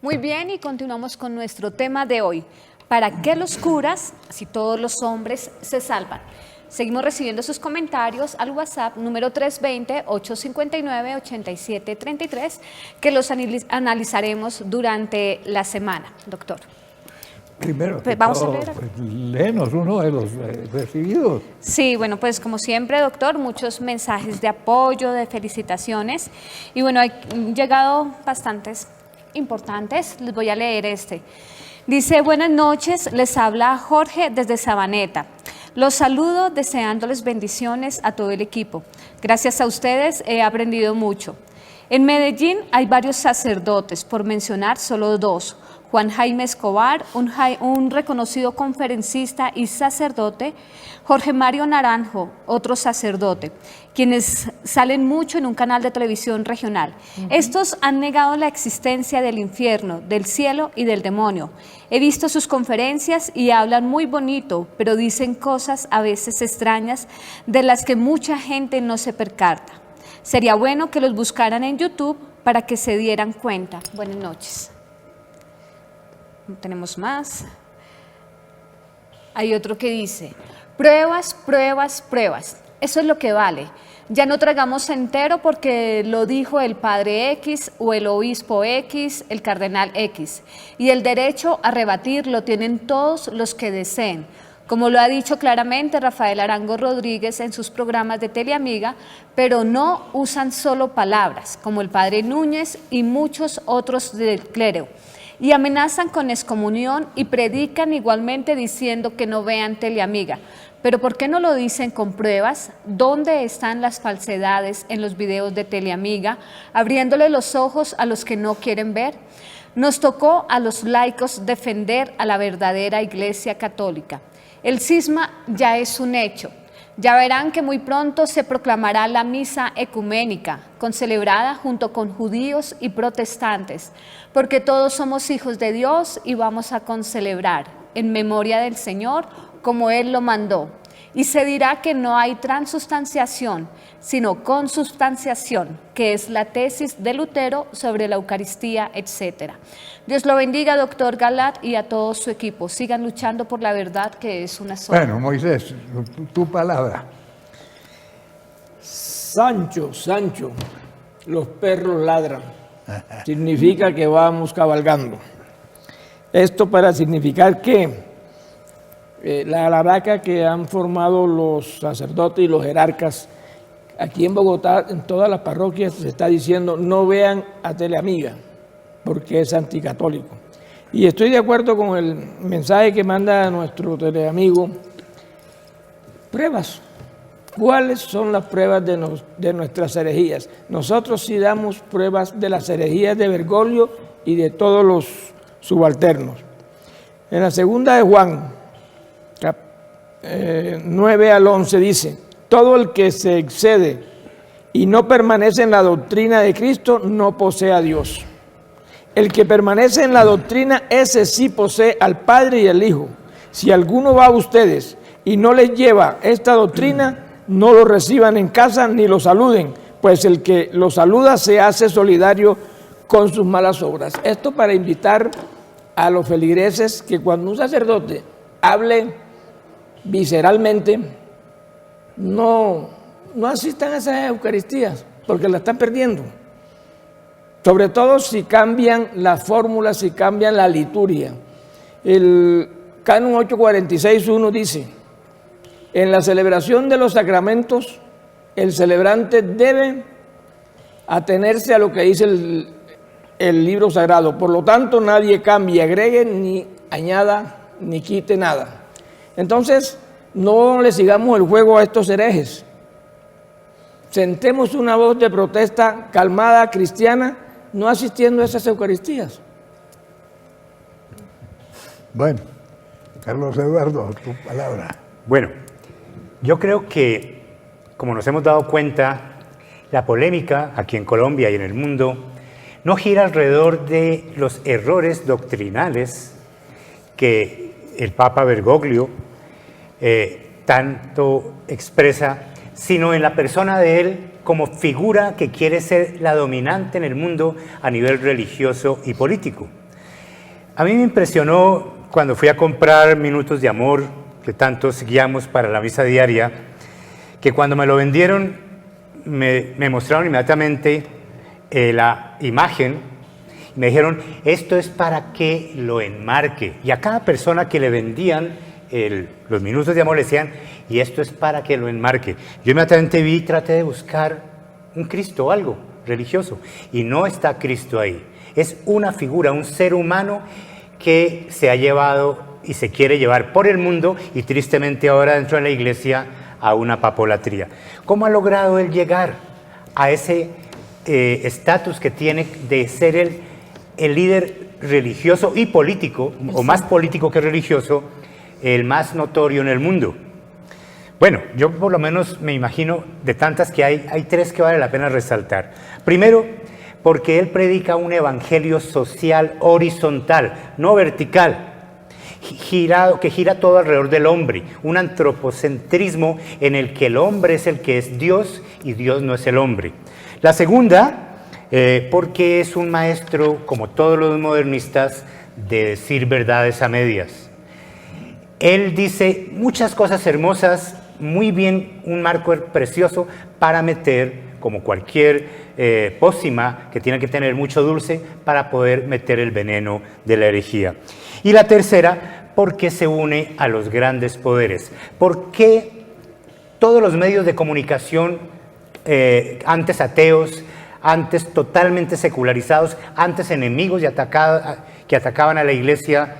Muy bien, y continuamos con nuestro tema de hoy. ¿Para qué los curas si todos los hombres se salvan? Seguimos recibiendo sus comentarios al WhatsApp número 320-859-8733, que los analizaremos durante la semana, doctor. Primero, Pues vamos a leer. pues, léenos uno de los recibidos. Sí, bueno, pues como siempre, doctor, muchos mensajes de apoyo, de felicitaciones. Y bueno, han llegado bastantes importantes. Les voy a leer este. Dice, buenas noches, les habla Jorge desde Sabaneta. Los saludo deseándoles bendiciones a todo el equipo. Gracias a ustedes he aprendido mucho. En Medellín hay varios sacerdotes, por mencionar solo dos. Juan Jaime Escobar, un reconocido conferencista y sacerdote, Jorge Mario Naranjo, otro sacerdote, quienes salen mucho en un canal de televisión regional. Estos han negado la existencia del infierno, del cielo y del demonio. He visto sus conferencias y hablan muy bonito, pero dicen cosas a veces extrañas de las que mucha gente no se percata. Sería bueno que los buscaran en YouTube para que se dieran cuenta. Buenas noches. Tenemos más. Hay otro que dice, pruebas, pruebas, pruebas. Eso es lo que vale. Ya no tragamos entero porque lo dijo el padre X o el obispo X, el cardenal X. Y el derecho a rebatir lo tienen todos los que deseen. Como lo ha dicho claramente Rafael Arango Rodríguez en sus programas de Teleamiga, pero no usan solo palabras, como el padre Núñez y muchos otros del clero. Y amenazan con excomunión y predican igualmente diciendo que no vean Teleamiga. Pero ¿por qué no lo dicen con pruebas? ¿Dónde están las falsedades en los videos de Teleamiga, abriéndole los ojos a los que no quieren ver? Nos tocó a los laicos defender a la verdadera Iglesia Católica. El cisma ya es un hecho. Ya verán que muy pronto se proclamará la misa ecuménica, concelebrada junto con judíos y protestantes, porque todos somos hijos de Dios y vamos a concelebrar en memoria del Señor como Él lo mandó. Y se dirá que no hay transubstanciación, sino consubstanciación, que es la tesis de Lutero sobre la Eucaristía, etc. Dios lo bendiga, doctor Galat, y a todo su equipo. Sigan luchando por la verdad, que es una sola. Bueno, Moisés, tu palabra. Sancho, los perros ladran. Significa que vamos cabalgando. Esto para significar que la alaraca que han formado los sacerdotes y los jerarcas aquí en Bogotá, en todas las parroquias, se está diciendo no vean a Teleamiga, porque es anticatólico. Y estoy de acuerdo con el mensaje que manda nuestro teleamigo. Pruebas. ¿Cuáles son las pruebas de nuestras herejías? Nosotros sí damos pruebas de las herejías de Bergoglio y de todos los subalternos. En la segunda de Juan, 9 al 11 dice, todo el que se excede y no permanece en la doctrina de Cristo no posee a Dios. El que permanece en la doctrina, ese sí posee al Padre y al Hijo. Si alguno va a ustedes y no les lleva esta doctrina, no lo reciban en casa ni lo saluden, pues el que lo saluda se hace solidario con sus malas obras. Esto para invitar a los feligreses que cuando un sacerdote hable visceralmente, no asistan a esas Eucaristías, porque la están perdiendo. Sobre todo si cambian las fórmulas, si cambian la liturgia. El Canon 846.1 dice, en la celebración de los sacramentos, el celebrante debe atenerse a lo que dice el libro sagrado. Por lo tanto, nadie cambie, agregue, ni añada, ni quite nada. Entonces, no le sigamos el juego a estos herejes. Sentemos una voz de protesta calmada, cristiana, no asistiendo a esas Eucaristías. Bueno, Carlos Eduardo, tu palabra. Bueno, yo creo que, como nos hemos dado cuenta, la polémica aquí en Colombia y en el mundo no gira alrededor de los errores doctrinales que el Papa Bergoglio tanto expresa, sino en la persona de él como figura que quiere ser la dominante en el mundo a nivel religioso y político. A mí me impresionó cuando fui a comprar Minutos de Amor, que tanto guiamos para la misa diaria, que cuando me lo vendieron me mostraron inmediatamente la imagen y me dijeron, esto es para que lo enmarque. Y a cada persona que le vendían los Minutos de Amor le decían, y esto es para que lo enmarque. Yo inmediatamente vi y traté de buscar un Cristo, algo religioso, y no está Cristo ahí. Es una figura, un ser humano que se ha llevado y se quiere llevar por el mundo y tristemente ahora dentro de la iglesia a una papolatría. ¿Cómo ha logrado él llegar a ese estatus que tiene de ser el líder religioso y político, o más político que religioso, el más notorio en el mundo? Bueno, yo por lo menos me imagino, de tantas que hay tres que vale la pena resaltar. Primero, porque él predica un evangelio social horizontal, no vertical, que gira todo alrededor del hombre, un antropocentrismo en el que el hombre es el que es Dios y Dios no es el hombre. La segunda, porque es un maestro, como todos los modernistas, de decir verdades a medias. Él dice muchas cosas hermosas, muy bien, un marco precioso para meter, como cualquier pócima que tiene que tener mucho dulce, para poder meter el veneno de la herejía. Y la tercera, porque se une a los grandes poderes. Porque todos los medios de comunicación, antes ateos, antes totalmente secularizados, antes enemigos y que atacaban a la iglesia,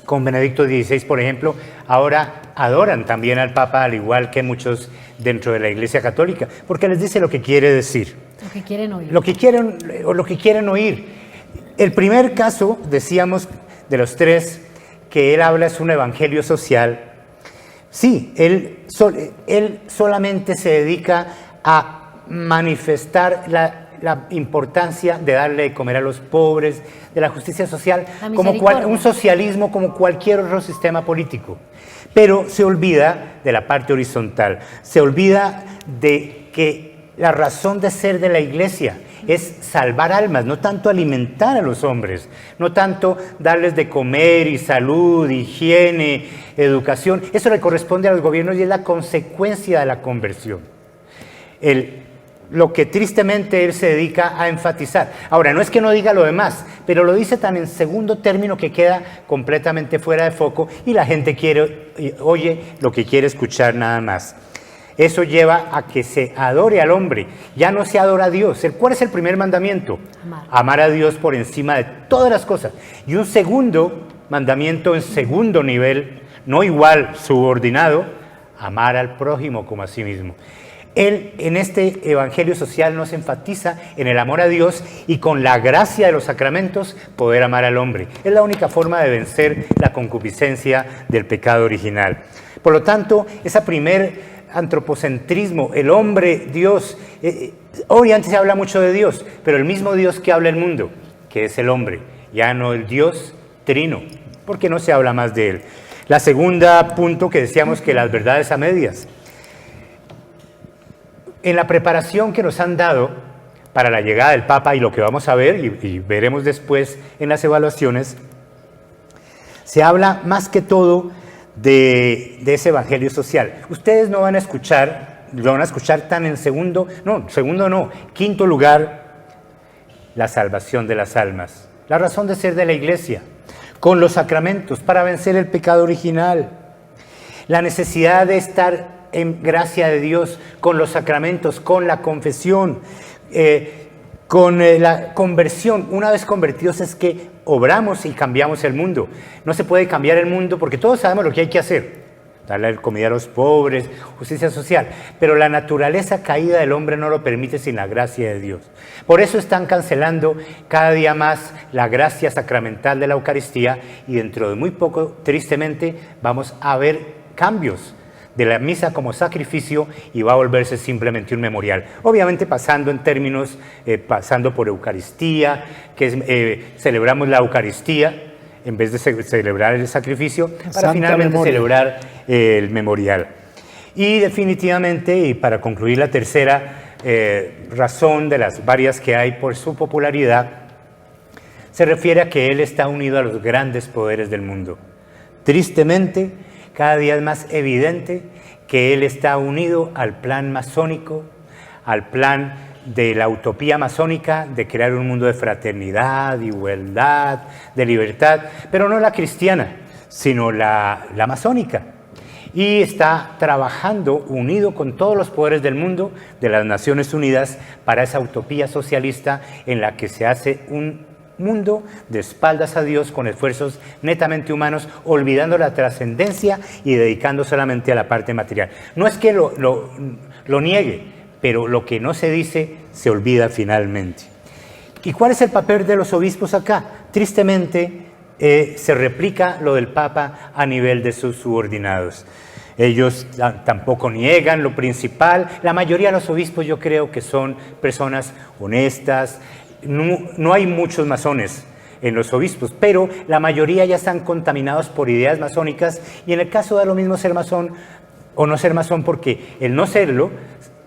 con Benedicto XVI, por ejemplo, ahora adoran también al Papa, al igual que muchos dentro de la Iglesia Católica, porque les dice lo que quiere decir. Lo que quieren oír. Lo que quieren oír. El primer caso, decíamos, de los tres, que él habla es un evangelio social. Sí, él solamente se dedica a manifestar la importancia de darle de comer a los pobres, de la justicia social, como un socialismo como cualquier otro sistema político. Pero se olvida de la parte horizontal, se olvida de que la razón de ser de la iglesia es salvar almas, no tanto alimentar a los hombres, no tanto darles de comer y salud, higiene, educación. Eso le corresponde a los gobiernos y es la consecuencia de la conversión. Lo que tristemente él se dedica a enfatizar. Ahora, no es que no diga lo demás, pero lo dice tan en segundo término que queda completamente fuera de foco y la gente oye lo que quiere escuchar nada más. Eso lleva a que se adore al hombre, ya no se adora a Dios. ¿Cuál es el primer mandamiento? Amar a Dios por encima de todas las cosas. Y un segundo mandamiento en segundo nivel, no igual, subordinado, amar al prójimo como a sí mismo. Él en este evangelio social nos enfatiza en el amor a Dios y con la gracia de los sacramentos poder amar al hombre. Es la única forma de vencer la concupiscencia del pecado original. Por lo tanto, ese primer antropocentrismo, el hombre, Dios, hoy antes se habla mucho de Dios, pero el mismo Dios que habla el mundo, que es el hombre, ya no el Dios trino, porque no se habla más de él. La segunda punto que decíamos que las verdades a medias. En la preparación que nos han dado para la llegada del Papa y lo que vamos a ver y veremos después en las evaluaciones, se habla más que todo de ese evangelio social. Ustedes no van a escuchar, lo van a escuchar tan en quinto lugar, la salvación de las almas, la razón de ser de la iglesia, con los sacramentos para vencer el pecado original, la necesidad de estar en gracia de Dios, con los sacramentos, con la confesión, con la conversión. Una vez convertidos es que obramos y cambiamos el mundo. No se puede cambiar el mundo porque todos sabemos lo que hay que hacer: darle comida a los pobres, justicia social, pero la naturaleza caída del hombre no lo permite sin la gracia de Dios. Por eso están cancelando cada día más la gracia sacramental de la Eucaristía y dentro de muy poco, tristemente, vamos a ver cambios de la misa como sacrificio y va a volverse simplemente un memorial. Obviamente pasando en términos, pasando por Eucaristía, que es, celebramos la Eucaristía en vez de celebrar el sacrificio, para Santa finalmente memoria. celebrar el memorial. Y definitivamente, y para concluir la tercera razón de las varias que hay por su popularidad, se refiere a que Él está unido a los grandes poderes del mundo. Tristemente, cada día es más evidente que Él está unido al plan masónico, al plan de la utopía masónica de crear un mundo de fraternidad, de igualdad, de libertad, pero no la cristiana, sino la masónica. Y está trabajando unido con todos los poderes del mundo, de las Naciones Unidas, para esa utopía socialista en la que se hace un mundo de espaldas a Dios con esfuerzos netamente humanos, olvidando la trascendencia y dedicando solamente a la parte material. No es que lo niegue, pero lo que no se dice se olvida finalmente. ¿Y cuál es el papel de los obispos acá? Tristemente se replica lo del Papa a nivel de sus subordinados. Ellos tampoco niegan lo principal. La mayoría de los obispos yo creo que son personas honestas. No hay muchos masones en los obispos, pero la mayoría ya están contaminados por ideas masónicas, y en el caso da lo mismo ser masón o no ser masón, porque el no serlo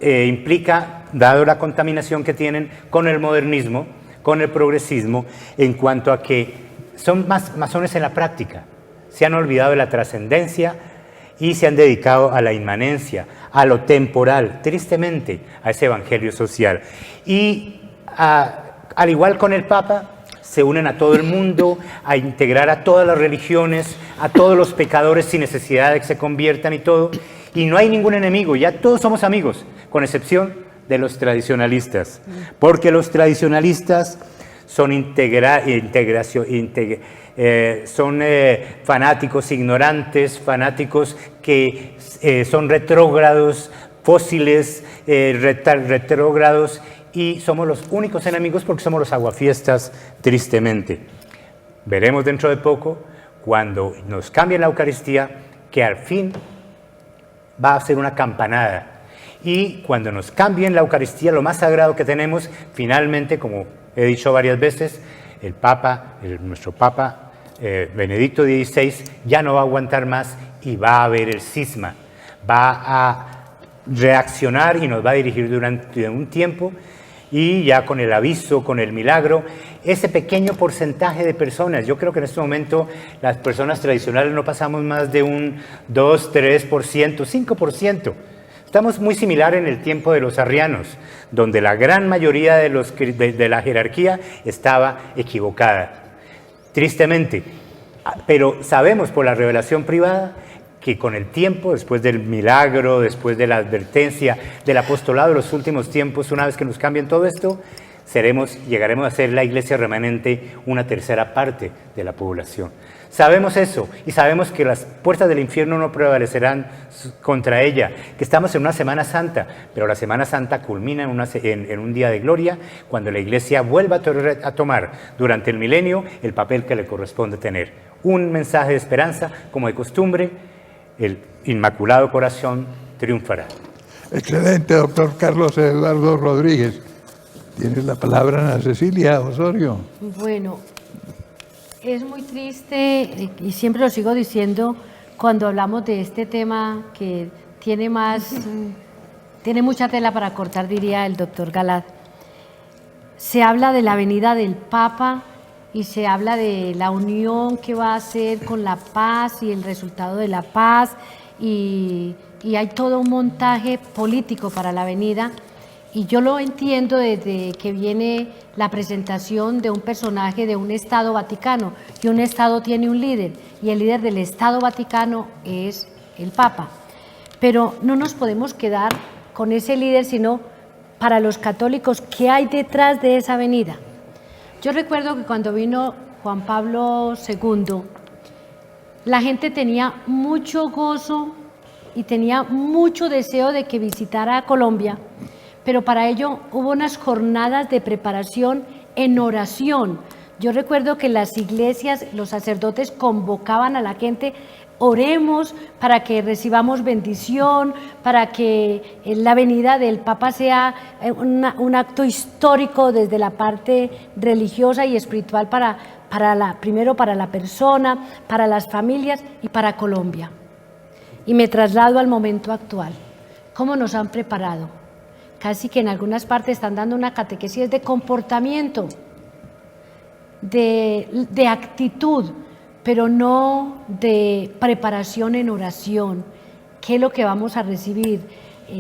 implica, dado la contaminación que tienen con el modernismo, con el progresismo, en cuanto a que son masones en la práctica, se han olvidado de la trascendencia y se han dedicado a la inmanencia, a lo temporal, tristemente, a ese evangelio social. Y al igual con el Papa, se unen a todo el mundo, a integrar a todas las religiones, a todos los pecadores sin necesidad de que se conviertan y todo. Y no hay ningún enemigo, ya todos somos amigos, con excepción de los tradicionalistas. Porque los tradicionalistas son son fanáticos ignorantes, fanáticos que son retrógrados, fósiles, retrógrados, y somos los únicos enemigos porque somos los aguafiestas, tristemente. Veremos dentro de poco, cuando nos cambien la Eucaristía, que al fin va a ser una campanada. Y cuando nos cambien la Eucaristía, lo más sagrado que tenemos, finalmente, como he dicho varias veces, el Papa, nuestro Papa Benedicto XVI, ya no va a aguantar más y va a haber el cisma. Va a reaccionar y nos va a dirigir durante un tiempo, y ya con el aviso, con el milagro, ese pequeño porcentaje de personas, yo creo que en este momento las personas tradicionales no pasamos más de un 2, 3%, 5%. Estamos muy similar en el tiempo de los arrianos, donde la gran mayoría de la jerarquía estaba equivocada, tristemente. Pero sabemos por la revelación privada que con el tiempo, después del milagro, después de la advertencia del apostolado de los últimos tiempos, una vez que nos cambien todo esto, llegaremos a ser la iglesia remanente, una tercera parte de la población. Sabemos eso, y sabemos que las puertas del infierno no prevalecerán contra ella, que estamos en una Semana Santa, pero la Semana Santa culmina en un día de gloria, cuando la iglesia vuelva a tomar durante el milenio el papel que le corresponde tener. Un mensaje de esperanza, como de costumbre. El Inmaculado Corazón triunfará. Excelente, doctor Carlos Eduardo Rodríguez. Tienes la palabra, Ana Cecilia Osorio. Bueno, es muy triste, y siempre lo sigo diciendo cuando hablamos de este tema que tiene mucha tela para cortar, diría el doctor Galat. Se habla de la venida del Papa y se habla de la unión que va a hacer con la paz y el resultado de la paz, y hay todo un montaje político para la venida, y yo lo entiendo desde que viene la presentación de un personaje de un Estado Vaticano, y un Estado tiene un líder, y el líder del Estado Vaticano es el Papa. Pero no nos podemos quedar con ese líder, sino para los católicos, ¿qué hay detrás de esa venida? Yo recuerdo que cuando vino Juan Pablo II, la gente tenía mucho gozo y tenía mucho deseo de que visitara Colombia, pero para ello hubo unas jornadas de preparación en oración. Yo recuerdo que las iglesias, los sacerdotes convocaban a la gente: oremos para que recibamos bendición, para que la venida del Papa sea un acto histórico desde la parte religiosa y espiritual primero para la persona, para las familias y para Colombia. Y me traslado al momento actual. ¿Cómo nos han preparado? Casi que en algunas partes están dando una catequesis de comportamiento. de actitud, pero no de preparación en oración. ¿Qué es lo que vamos a recibir?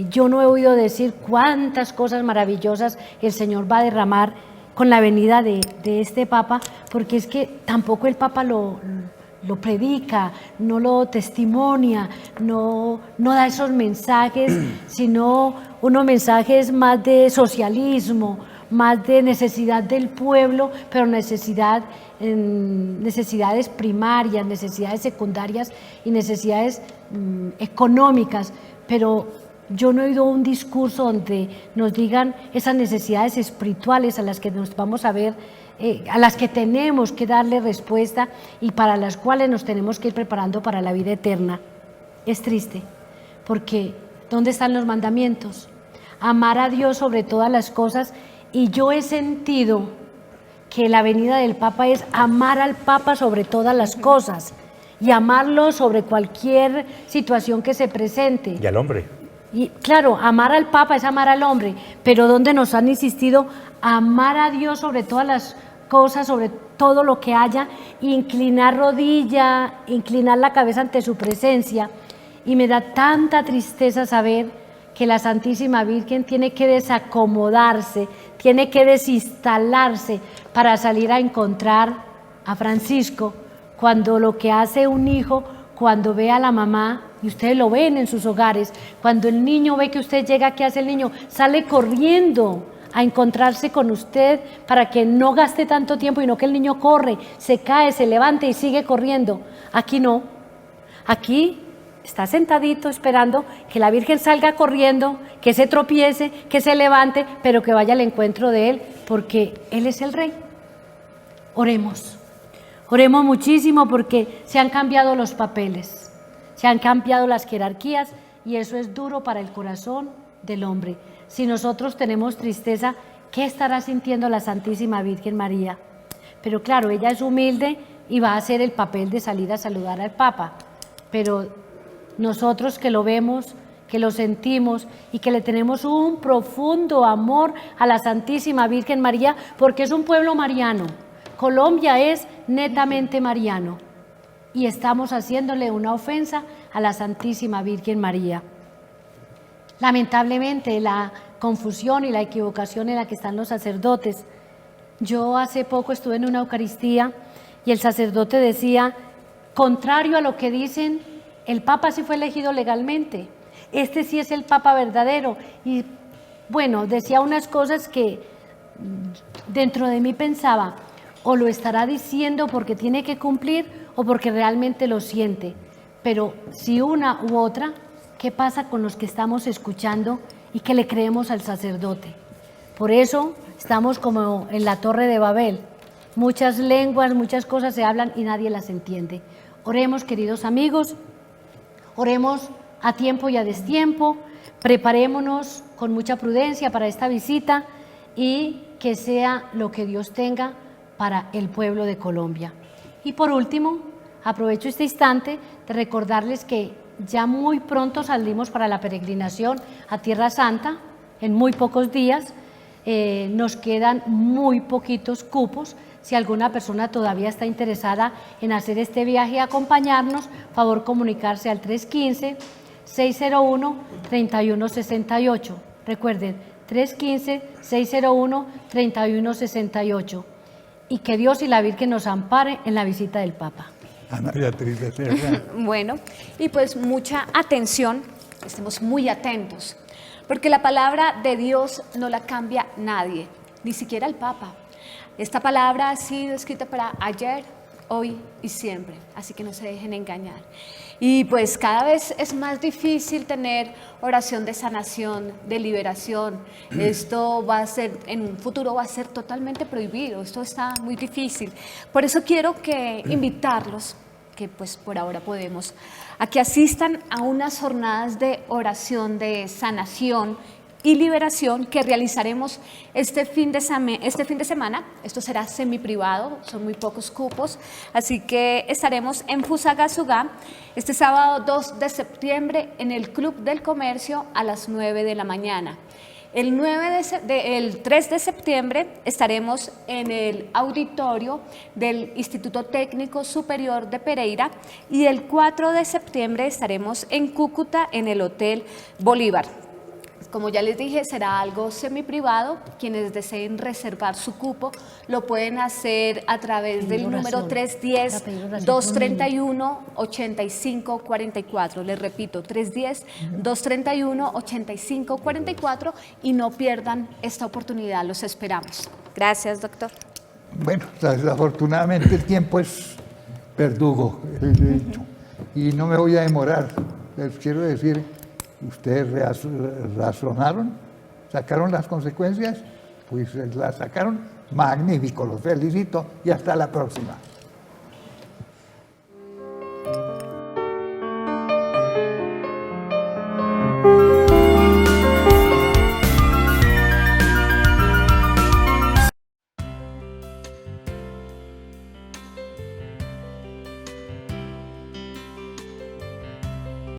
Yo no he oído decir cuántas cosas maravillosas el Señor va a derramar con la venida de este Papa, porque es que tampoco el Papa lo predica, no lo testimonia, no da esos mensajes, sino unos mensajes más de socialismo, más de necesidad del pueblo, pero necesidades primarias, necesidades secundarias y necesidades económicas, pero yo no he oído un discurso donde nos digan esas necesidades espirituales a las que nos vamos a ver, a las que tenemos que darle respuesta y para las cuales nos tenemos que ir preparando para la vida eterna. Es triste, porque ¿dónde están los mandamientos? Amar a Dios sobre todas las cosas, y yo he sentido que la venida del Papa es amar al Papa sobre todas las cosas y amarlo sobre cualquier situación que se presente. Y al hombre. Y claro, amar al Papa es amar al hombre, pero donde nos han insistido amar a Dios sobre todas las cosas, sobre todo lo que haya, inclinar rodilla, inclinar la cabeza ante su presencia. Y me da tanta tristeza saber que la Santísima Virgen tiene que desacomodarse, tiene que desinstalarse para salir a encontrar a Francisco, cuando lo que hace un hijo, cuando ve a la mamá, y ustedes lo ven en sus hogares, cuando el niño ve que usted llega, ¿qué hace el niño? Sale corriendo a encontrarse con usted para que no gaste tanto tiempo y no que el niño corre, se cae, se levanta y sigue corriendo. Aquí no, aquí está sentadito esperando que la Virgen salga corriendo, que se tropiece, que se levante, pero que vaya al encuentro de Él, porque Él es el Rey. Oremos, oremos muchísimo porque se han cambiado los papeles, se han cambiado las jerarquías y eso es duro para el corazón del hombre. Si nosotros tenemos tristeza, ¿qué estará sintiendo la Santísima Virgen María? Pero claro, ella es humilde y va a hacer el papel de salir a saludar al Papa, pero nosotros que lo vemos, que lo sentimos y que le tenemos un profundo amor a la Santísima Virgen María, porque es un pueblo mariano. Colombia es netamente mariano y estamos haciéndole una ofensa a la Santísima Virgen María. Lamentablemente, la confusión y la equivocación en la que están los sacerdotes. Yo hace poco estuve en una Eucaristía y el sacerdote decía, contrario a lo que dicen, el Papa sí fue elegido legalmente, este sí es el Papa verdadero. Y bueno, decía unas cosas que dentro de mí pensaba, o lo estará diciendo porque tiene que cumplir o porque realmente lo siente. Pero si una u otra, ¿qué pasa con los que estamos escuchando y que le creemos al sacerdote? Por eso estamos como en la Torre de Babel. Muchas lenguas, muchas cosas se hablan y nadie las entiende. Oremos, queridos amigos, oremos a tiempo y a destiempo, preparémonos con mucha prudencia para esta visita y que sea lo que Dios tenga para el pueblo de Colombia. Y por último, aprovecho este instante de recordarles que ya muy pronto salimos para la peregrinación a Tierra Santa, en muy pocos días, nos quedan muy poquitos cupos. Si alguna persona todavía está interesada en hacer este viaje y acompañarnos, favor comunicarse al 315-601-3168. Recuerden, 315-601-3168. Y que Dios y la Virgen nos ampare en la visita del Papa. Ana Beatriz de Serra. Bueno, y pues mucha atención, estemos muy atentos, porque la palabra de Dios no la cambia nadie, ni siquiera el Papa. Esta palabra ha sido escrita para ayer, hoy y siempre, así que no se dejen engañar. Y pues cada vez es más difícil tener oración de sanación, de liberación. Esto va a ser, en un futuro va a ser totalmente prohibido, esto está muy difícil. Por eso quiero invitarlos, que pues por ahora podemos, a que asistan a unas jornadas de oración de sanación y liberación que realizaremos este fin de semana. Esto será semiprivado, son muy pocos cupos, así que estaremos en Fusagasugá este sábado 2 de septiembre en el Club del Comercio a las 9 de la mañana. El 3 de septiembre estaremos en el auditorio del Instituto Técnico Superior de Pereira y el 4 de septiembre estaremos en Cúcuta en el Hotel Bolívar. Como ya les dije, será algo semiprivado. Quienes deseen reservar su cupo lo pueden hacer a través del número 310-231-8544. Les repito, 310-231-8544 y no pierdan esta oportunidad. Los esperamos. Gracias, doctor. Bueno, desafortunadamente el tiempo es verdugo, y no me voy a demorar. Les quiero decir, ustedes razonaron, sacaron las consecuencias, pues las sacaron magnífico, los felicito y hasta la próxima.